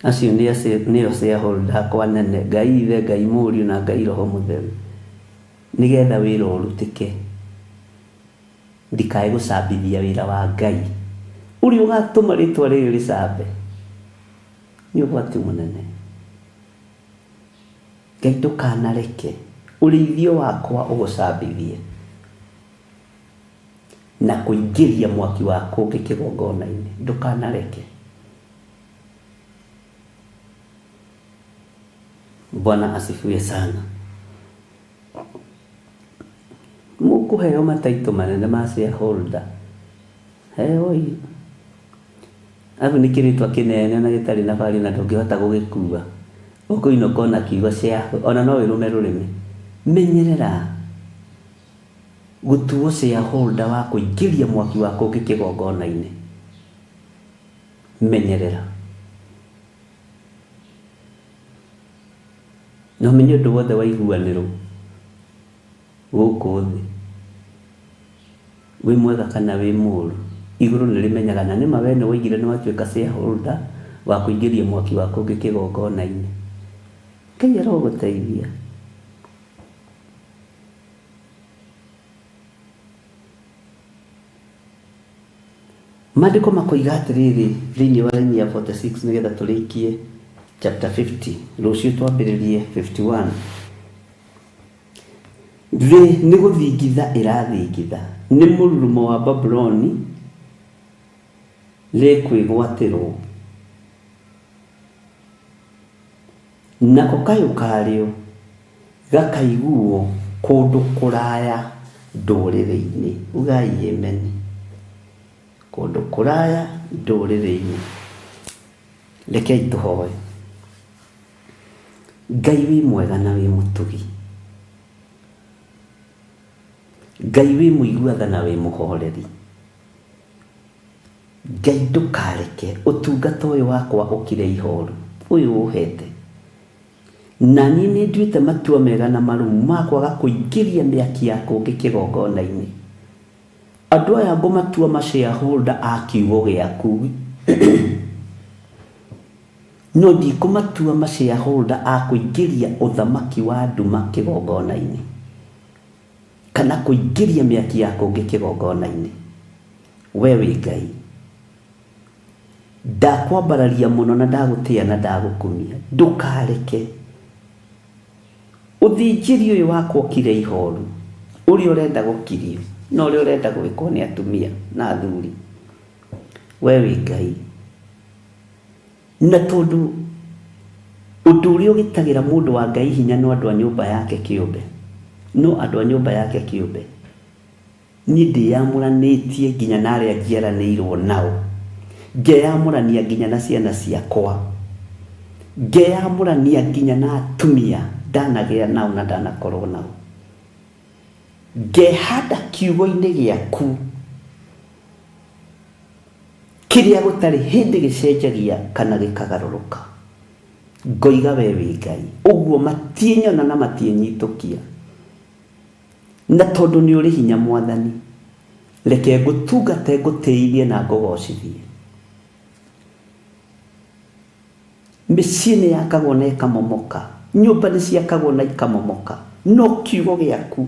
Acio nĩo shareholder akwa nene Ngai Ithe Ngai Mũriũ na Ngai Roho Mũtheru nigetha wĩra ũrutĩke ndikae gũcambithia wĩra wa Ngai ũrĩa ũgatũma rĩtwa rĩrĩ rĩcambe ni ugwati munene. Ngai ndukanareke ũrĩithio wakwa ũgũcambithie na kũingĩria mwaki wako ũngĩ kĩgongona-inĩ ndukanareke. Bwana asifiwe sana. Mũkũheo mataitũ manene ma shareholder oi abu ni kiritwa kinene na gitari na bari na ndungihota gugikua ukuinoka na kiugo cia ona no wirume rurimi menyerera gutuo shareholder wa kuingiria mwaki wako kigongona-ini menyerera no menye ndu wothe wa iguaniro guku thi wi mwega kana wi muru iguru nirimenyaga na nima wene waigire ni watuika shareholder wa kuingiria mwaki wako kigongona-ini keyero guteithia Maandiko makoiga atiriri thiini wa Yeremia 46 nigetha turikie chapter 50 rucio twambiririe 51 Thĩ nĩ gũthingitha ĩrathingitha nĩ mũrurumo wa Babuloni rĩkwĩgwatĩrwo nako kayũ karĩo gakaiguo kũndũ kũraya ndũrĩrĩ-inĩ ugai amen kũndũ kũraya ndũrĩrĩ-inĩ. Rekei tũhoe. Ngai wĩ mwega na wĩ mũtugi, Ngai wĩ mũiguaga na wĩ mũhoreri. Ngai ndũkareke ũtungata ũyũ wakwa ũkire ihoru ũyũ ũhete, na niĩ nĩ nduĩte matua mega na marumu ma kwaga kũingĩria mĩaki ya kũngĩ kĩgongona-inĩ. Andũ aya ngũmatua ma-shareholder a kiugo gĩaku no ndikũmatua ma-shareholder a kũingĩria ũthamaki wa nduma kĩgongona-inĩ kana kũingĩria mĩaki ya kũngĩ kĩgongona-inĩ. We wĩ Ngai, ndakwambararia mũno na ndagũtĩa na ndagũkumia, ndũkareke uthinjiri uyu wakwa ukire ihoru uri urenda gukirio no uri urenda gwikwo ni atumia na athuri we wi Ngai na tondu undu uri ugitagira mundu wa Ngai hinya no andu a nyumba yake kiumbe no andu a nyumba yake kiumbe ni ndiyamuranitie nginya na aria njiaranĩirwo nao ngeyamũrania nginya na ciana ciakwa ngeyamũrania nginya na atumia ndanagĩa nao na ndanakorwo nao ngehanda kiugo-inĩ gĩaku kĩrĩa gũtarĩ hĩndĩ gĩcenjagia kana gĩkagarũrũka ngoiga we wĩ Ngai ũguo matienyona na matienyitũkia na tondu ni uri hinya Mwathani reke ngũtungate ngũtĩithie na ngũgocithie mĩciĩ nĩ yakagwo na ĩkamomoka nyũmba nĩ ciakagwo na ikamomoka no kiugo gĩaku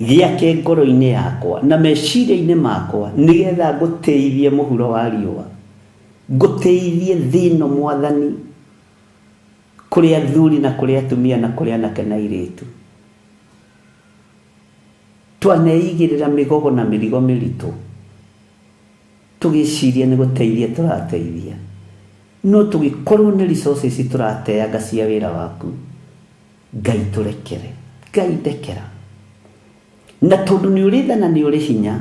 gĩake ngoro-inĩ yakwa na meciria-inĩ makwa nĩgetha ngũtĩithie mũhuro wa riũa ngũtĩithie thĩno Mwathani kũrĩ athuri na kũrĩ atumia na kũrĩ anake na airĩtu twaneigĩrĩra mĩgogo na mĩrigo mĩritũ tũgĩciria nĩ gũteithia tũrateithia no tũgĩkorwo nĩ resources tũrateanga cia wĩra waku Ngai tũrekere Ngai ndekera na tondu nĩ ũrĩ tha na nĩ ũrĩ hinya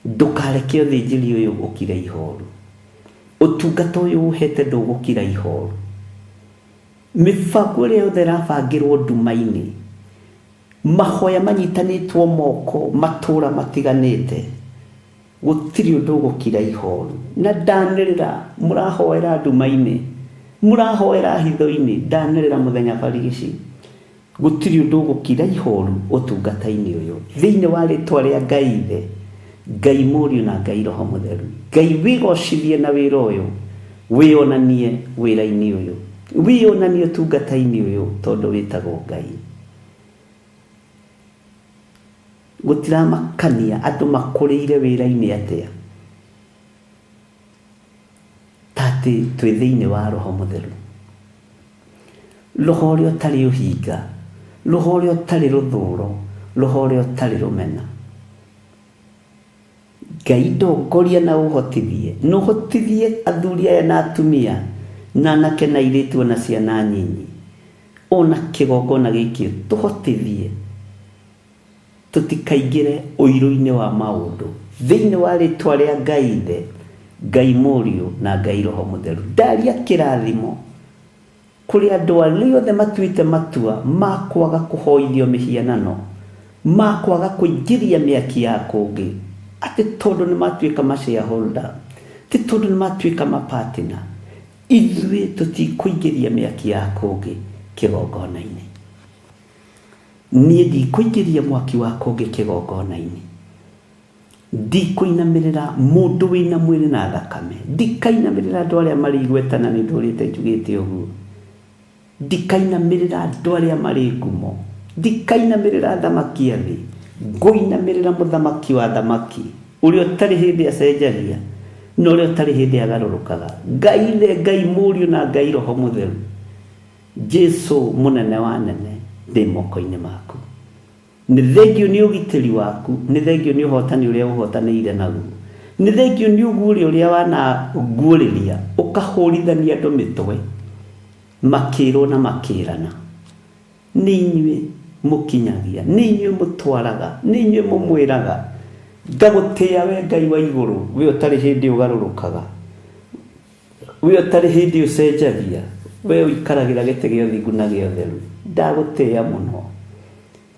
ndũkareke ũthĩnjĩri ũyũ ũkire ihoru ũtungata ũyũ ũhete ndũgũkira ihoru mĩbango ĩrĩa yothe ĩrabangĩrwo nduma-inĩ mahoya manyitanĩtwo moko matũra matiganĩte gũtirĩ ũndũ ũgũkira ihoru na ndanĩrĩra mũrahoera nduma-inĩ mũrahoera hitho-inĩ ndanĩrĩra mũthenya barigici gũtirĩ ũndũ ũgũkira ihoru ũtungata-inĩ ũyũ thĩinĩ wa rĩtwa rĩa Ngai Ithe Ngai Mũriũ na Ngai Roho Mũtheru Ngai wĩgocithie na wĩra ũyũ wĩonanie wĩra-inĩ ũyũ wĩonanie ũtungata-inĩ ũyũ tondũ wĩtagwo Ngai gũtiramakania andũ makũrĩire wĩra-inĩ atĩa tatĩ twĩ thĩinĩ wa Roho Mũtheru roho ũrĩa ũtarĩ ũhinga roho ũrĩa ũtarĩ rũthũũro roho ũrĩa ũtarĩ rũmena Ngai ndongoria na ũhotithie no ũhotithie athuri aya na atumia na anake na airĩtu na ciana nyinyi ona kĩgongona gĩkĩ tũhotithie tutikaingĩre ũiru-inĩ wa maũndũ thĩinĩ wa rĩtwa rĩa Ngai Ithe Ngai Mũriũ na Ngai Roho Mũtheru ndaria kĩrathimo kũrĩ andũ arĩa othe matuĩte matua ma kwaga kũhoithio mĩhianano ma kwaga kũingĩria mĩaki ya kũngĩ atĩ tondũ nĩ matuĩka ma shareholder ti tondũ nĩ matuĩka ma partner ithuĩ tũtikũingĩria mĩaki ya kũngĩ kĩgongona-inĩ niĩ ndikũingĩria mwaki wa kũngĩ kĩgongona-inĩ ndikũinamĩrĩra mũndũ wĩna mwĩrĩ na thakame ndikainamĩrĩra andũ arĩa marĩ igweta na nĩ ndũrĩte njugĩte ũguo ndikainamĩrĩra andũ arĩa marĩ ngumo ndikainamĩrĩra thamaki a thĩ ngũinamĩrĩra mũthamaki wa thamaki ũrĩa ũtarĩ hĩndĩ acenjagia na ũrĩa ũtarĩ hĩndĩ agarũrũkaga Ngai Ithe Ngai Mũriũ na Ngai Roho Mũtheru Jesu mũnene wa nene ndĩ moko-inĩ maku nĩ thengio nĩ ũgitĩri waku nĩ thengio nĩ ũhotani ũrĩa ũhotanĩire naguo nĩ thengio nĩ ũguũria ũrĩa wanaguũrĩria ũkahũrithania andũ mĩtwe makĩrwo na makĩrana nĩ inyuĩ mũkinyagia nĩ inyuĩ mũtwaraga nĩ inyuĩ mũmwĩraga ngagũtĩĩa we Ngai wa igũrũ we ũtarĩ hĩndĩ ũgarũrũkaga we ũtarĩ hĩndĩ ũcenjagia we ũikaragĩra gĩtĩ gĩa ũthingu na gĩa ũtheru ndagũtĩĩa mũno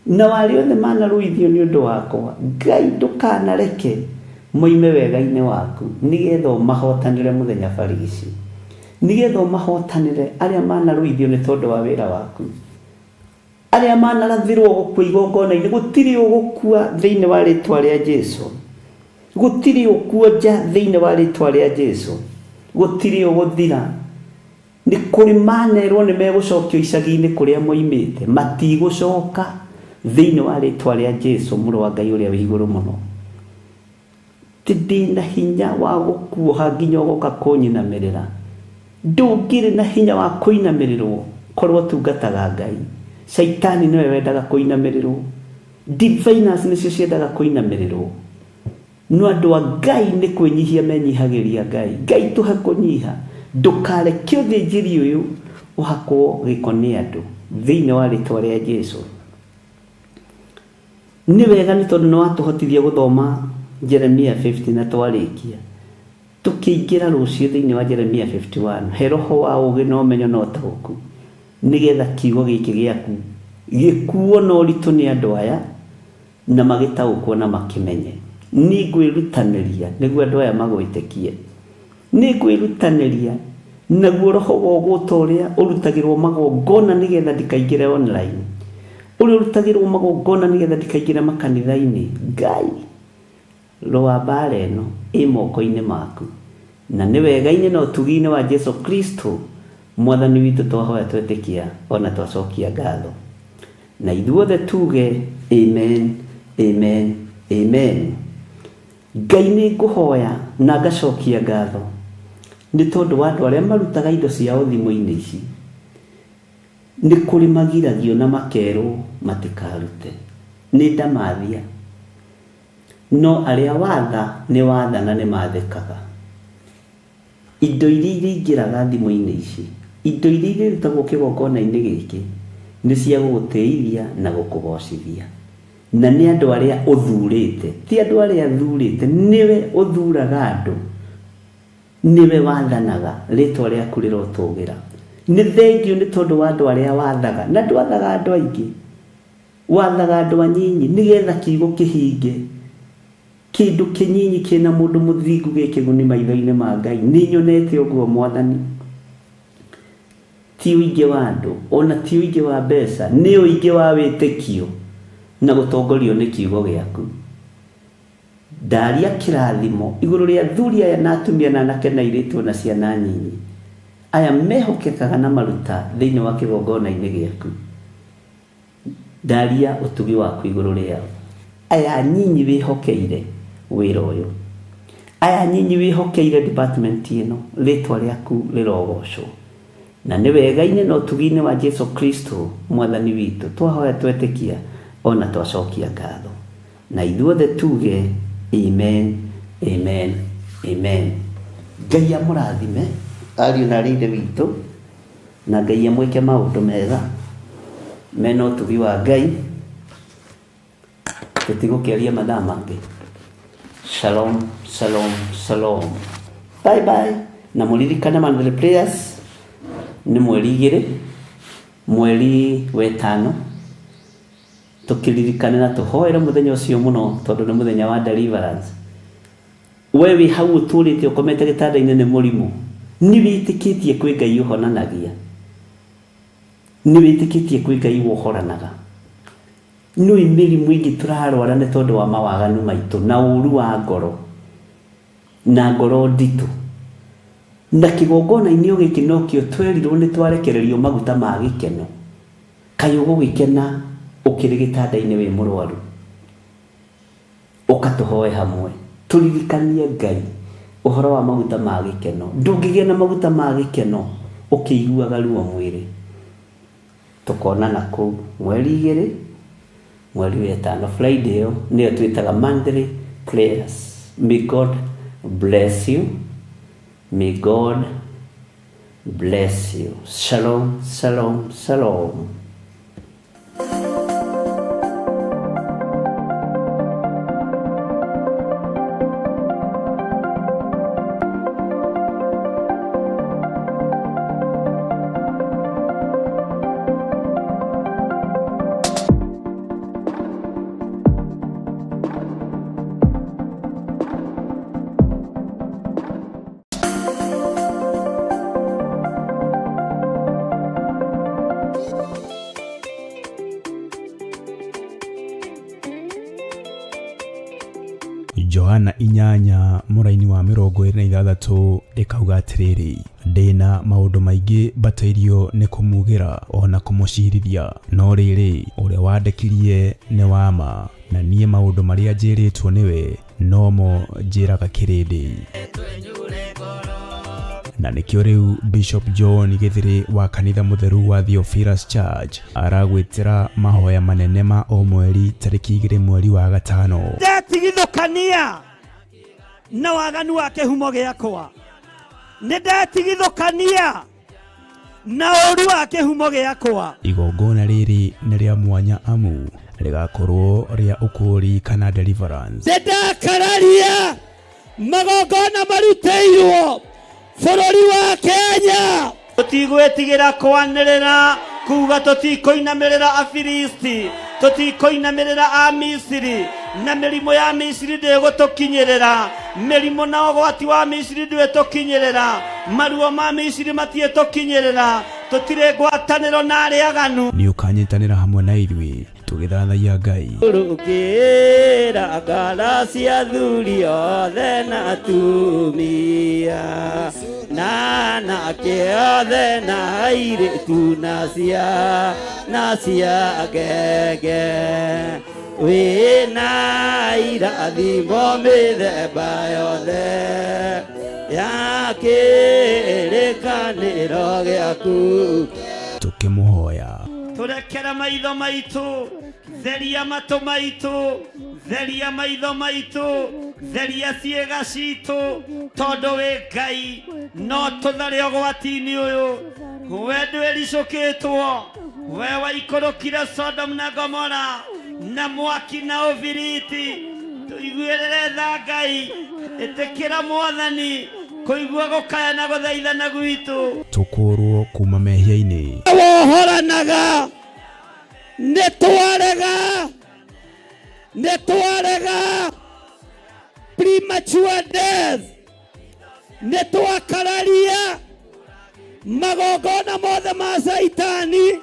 na warĩ othe manarũithio nĩ ũndũ wakwa Ngai ndũkanareke moime wega-inĩ waku nĩgetha ũmahotanĩre mũthenya barigici nĩgetha ũmahotanĩre arĩa manarũithio nĩ tondũ wa wĩra waku arĩa manarathirwo gũkua igongona-inĩ gũtirĩ ũgũkua thĩinĩ wa rĩtwa rĩa Jesu gũtirĩ ũkuonja thĩinĩ wa rĩtwa rĩa Jesu gũtirĩ ũgũthira nĩ kũrĩ manerwo nĩ megũcokio icagi-inĩ kũrĩa moimĩte matigũcoka thĩinĩ wa rĩtwa rĩa Jesu mũrũ wa Ngai ũrĩa wĩ igũrũ mũno ti ndĩna hinya wa gũkuoha nginya ũgoka kũnyinamĩrĩra ndũngĩrĩ na hinya wa kũinamĩrĩrwo korwo tungataga Ngai. Shaitani niwe wendaga kuinamirĩrwo, diviners nicio ciendaga kuinamirĩrwo. No andũ a Ngai nĩ kwĩnyihia menyihagĩria Ngai. Ngai tũhe kũnyiha, ndũkareke ũthĩnjĩri ũyũ ũhakwo gĩko nĩ andũ thĩinĩ wa rĩtwa rĩa Jesũ. Nĩ wega nĩ tondũ nĩ watũhotithia gũthoma Jeremia 50 na twarĩkia. Tukĩingĩra rũciũ thĩinĩ wa Jeremia 51, he roho wa ũũgĩ na ũmenyo na ũtaũku, nĩgetha kiugo gĩkĩ gĩaku gĩkuo na ũritũ nĩ andũ aya na magĩtaũkwo na makĩmenye. Nĩ ngwĩrutanĩria nĩguo andũ aya magwĩtĩkie. Nĩ ngwĩrutanĩria naguo roho wa ũgũta ũrĩa ũrutagĩrwo magongona nĩgetha ndikaingĩre online, ũrĩa ũrutagĩrwo magongona nĩgetha ndikaingĩre makanitha-inĩ. Ngai, roa mbara ĩno ĩ moko-inĩ maku, na nĩ wega-inĩ na ũtugi-inĩ wa Jesũ Kristo mwathani witũ twahoya twetĩkia ona twacokia ngatho. Na ithuothe tuge amen, amen, amen. Ngai nĩ ngũhoya na ngacokia ngatho nĩ tondũ wa andũ arĩa marutaga indo ciao thimũ-inĩ ici. Nĩ kũrĩ magiragio na makerwo matikarute, nĩ ndamathia. No arĩa watha nĩ watha na nĩ mathĩkaga. Indo iria ingĩraga thimũ-inĩ ici, indo iria irutagwo kĩgongona-inĩ gĩkĩ nĩ cia gũgũtĩithia na gũkũgocithia. Na nĩ andũ arĩa ũthurĩte, ti andũ arĩa thurĩte, nĩwe ũthuraga andũ, nĩwe wathanaga, rĩtwa rĩaku rĩrotũgĩra. Nĩ thengio nĩ tondũ wa andũ arĩa wathaga, na ndwathaga andũ aingĩ, wathaga andũ anyinyi nĩgetha kiugo kĩhinge. Kĩndũ kĩnyinyi kĩna mũndũ mũthingu gĩkĩguni maitho-inĩ ma Ngai. Nĩ nyonete ũguo mwathani. Ti ũingĩ wa andũ, ona ti ũingĩ wa mbeca, nĩ ũingĩ wa wĩtĩkio na gũtongorio nĩ kiugo gĩaku. Ndaria kĩrathimo igũrũ rĩa athuri aya na atumia na anake na airĩtu na ciana nyinyi aya mehokekaga na maruta thĩinĩ wa kĩgongona-inĩ gĩaku. Ndaria ũtugi waku igũrũ rĩao. Aya nyinyi wĩhokeire wĩra ũyũ, aya nyinyi wĩhokeire department ĩno, rĩtwa rĩaku rĩrogocwo. Na nĩ wega-inĩ na ũtugi-inĩ wa Jesũ Kristo mwathani witũ twahoya twetĩkia ona twacokia ngatho. Na ithuothe tuge amen, amen, amen. Ngai amũrathime ariũ na arĩ ithe witũ, na Ngai amwĩke maũndũ mega mena ũtugi wa Ngai. Tũtigũkĩaria mathaa mangĩ. Shalom, shalom, shalom. Bye bye. Na mũririkane Monthly Prayers nĩ mweri 2 mweri wa 5. Tũkĩririkane na tũhoere mũthenya ũcio mũno tondũ nĩ mũthenya wa deliverance. We wĩ hau ũtũrĩte ũkomete gĩtanda-inĩ nĩ mũrimũ, nĩ wĩtĩkĩtie kwĩ Ngai ũhonanagia, nĩ wĩtĩkĩtie kwĩ Ngai wohoranaga. Nĩ mĩrimũ ĩngĩ tũrarwara nĩ tondũ wa mawaganu maitũ na ũru wa ngoro na ngoro nditũ. Na kĩgongona-inĩ gĩkĩ nokĩo twerirwo nĩ twarekererio maguta ma gĩkeno. Kaĩ ũgũgĩkena ũkĩrĩ gĩtanda-inĩ wĩ mũrwaru? Ũkatũhoe hamwe tũririkanie Ngai ũhoro wa maguta ma gĩkeno. Ndũngĩgĩa na maguta ma gĩkeno ũkĩiguaga ruo mwĩrĩ. Tũkonana kũu mweri 2 mweri wa 5 Friday ĩyo nĩyo twĩtaga Monthly Prayers. May God bless you. May God bless you. Shalom, shalom, shalom. Johana 8 mũraini wa 26 ĩkauga atĩrĩrĩ, ndĩna maũndũ maingĩ batairio nĩ kũmugĩra ona kũmũcirithia, no rĩrĩ ũrĩa wandekirie nĩ wama, na niĩ maũndũ marĩa njĩrĩtwo nĩwe nomo njĩraga kĩrĩndĩ. na nikio riu Bishop John Githiri wa kanitha mutheru wa Theophilus Church aragwitira mahoya manene ma o mweri tariki 2 mweri wa gatano. Ndetigithukania na waganu wa kihumo giakwa, ndetigithukania na oru wa kihumo giakwa. Igongona riri ni ria mwanya amu rigakorwo ria ukuri kana deliverance. Ndakararia magongona maruteirwo bururi wa Kenya. Tutigwetigira kwanirira kuga tutikoinamirira Afilisti, tutikoinamirira a Misiri, na mirimo ya Misiri ndegutukinyirira, mirimo na ugwati wa Misiri ndwetukinyirira, maruo ma Misiri matietukinyirira, tutire ngwataniro na ariaganu. Ni ukanyitanira hamwe na ithui tugithathagia Ngai. Urukira ngara cia thuri othe na atumia, na kiothe na airitu na cia ngenge, wina irathimo mithemba yothe ya kirikaniro giaku. Tukimuhoya turekera maitho maitu, theria matu maitu, theria maitho maitu, theria ciega citu, tondu wi Ngai no tuthare ugwati-ini uyu. We ndwiricukitwo, we waikurukire Sodom na Gomora na mwaki na uviriti. Tuiguirire tha Ngai, itikira Mwathani kuigua gukaya na guthaithana gwitu. Tukurwo kuma mehia-ini, wohoranaga netwarega premature death, netwakararia magongona mothe ma Saitani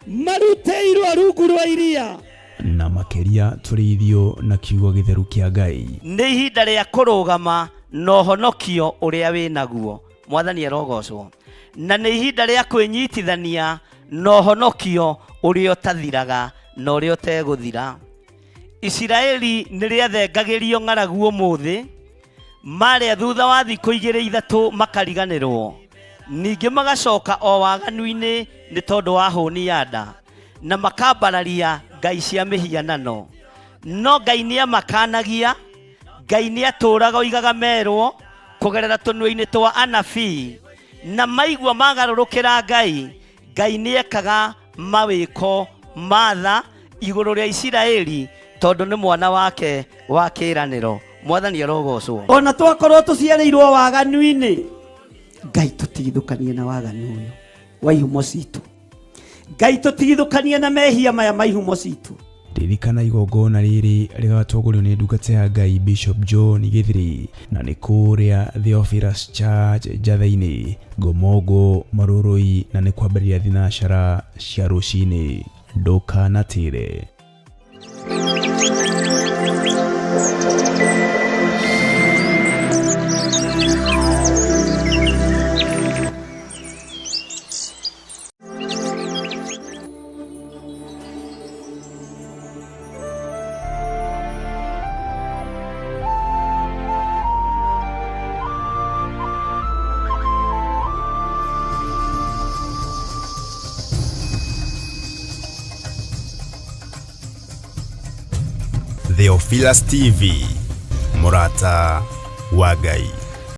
maruteirwo rungu rwa iria, na makiria turithio na kiugo githeru kia Ngai. Nĩ ihinda rĩa kũrũgama na ũhonokio ũrĩa wĩnaguo. Mwathani arogocwo. Na nĩ ihinda rĩa kwĩnyitithania na ũhonokio ũrĩa ũtathiraga na ũrĩa ũtegũthira. Isiraeli nĩ rĩathengagĩrio ng'aragu ũmũthĩ, marĩa thutha wa thikũ 2-3 makariganĩrwo, ningĩ magacoka o waganu-inĩ nĩ tondũ wa hũni ya nda, na makambararia ngai cia mĩhianano. No Ngai nĩ amakanagia, Ngai nĩ atũraga oigaga merwo kugerera tũnua-inĩ twa anabii, na maigua magarũrũkĩra Ngai, Ngai nĩ ekaga mawĩko matha igũrũ rĩa Isiraeli tondũ nĩ mwana wake wa kĩĩranĩro. Mwathani arogocwo. Ona twakorwo tũciarĩirwo waganu-inĩ, Ngai tũtigithũkanie na waganu ũyũ wa ihumo citũ. Ngai tũtigithũkanie na mehia maya ma ihumo citũ. Ririkana igongona riri rigatongorio ni ndungata ya Ngai Bishop John Githiri, na ni kuria Theophilus Church Njatha-ini, Ngomongo, Marurui, na ni kwambĩrĩria thinacara cia rũcinĩ. Ndukanatire. Theophilus TV, Murata wa Ngai.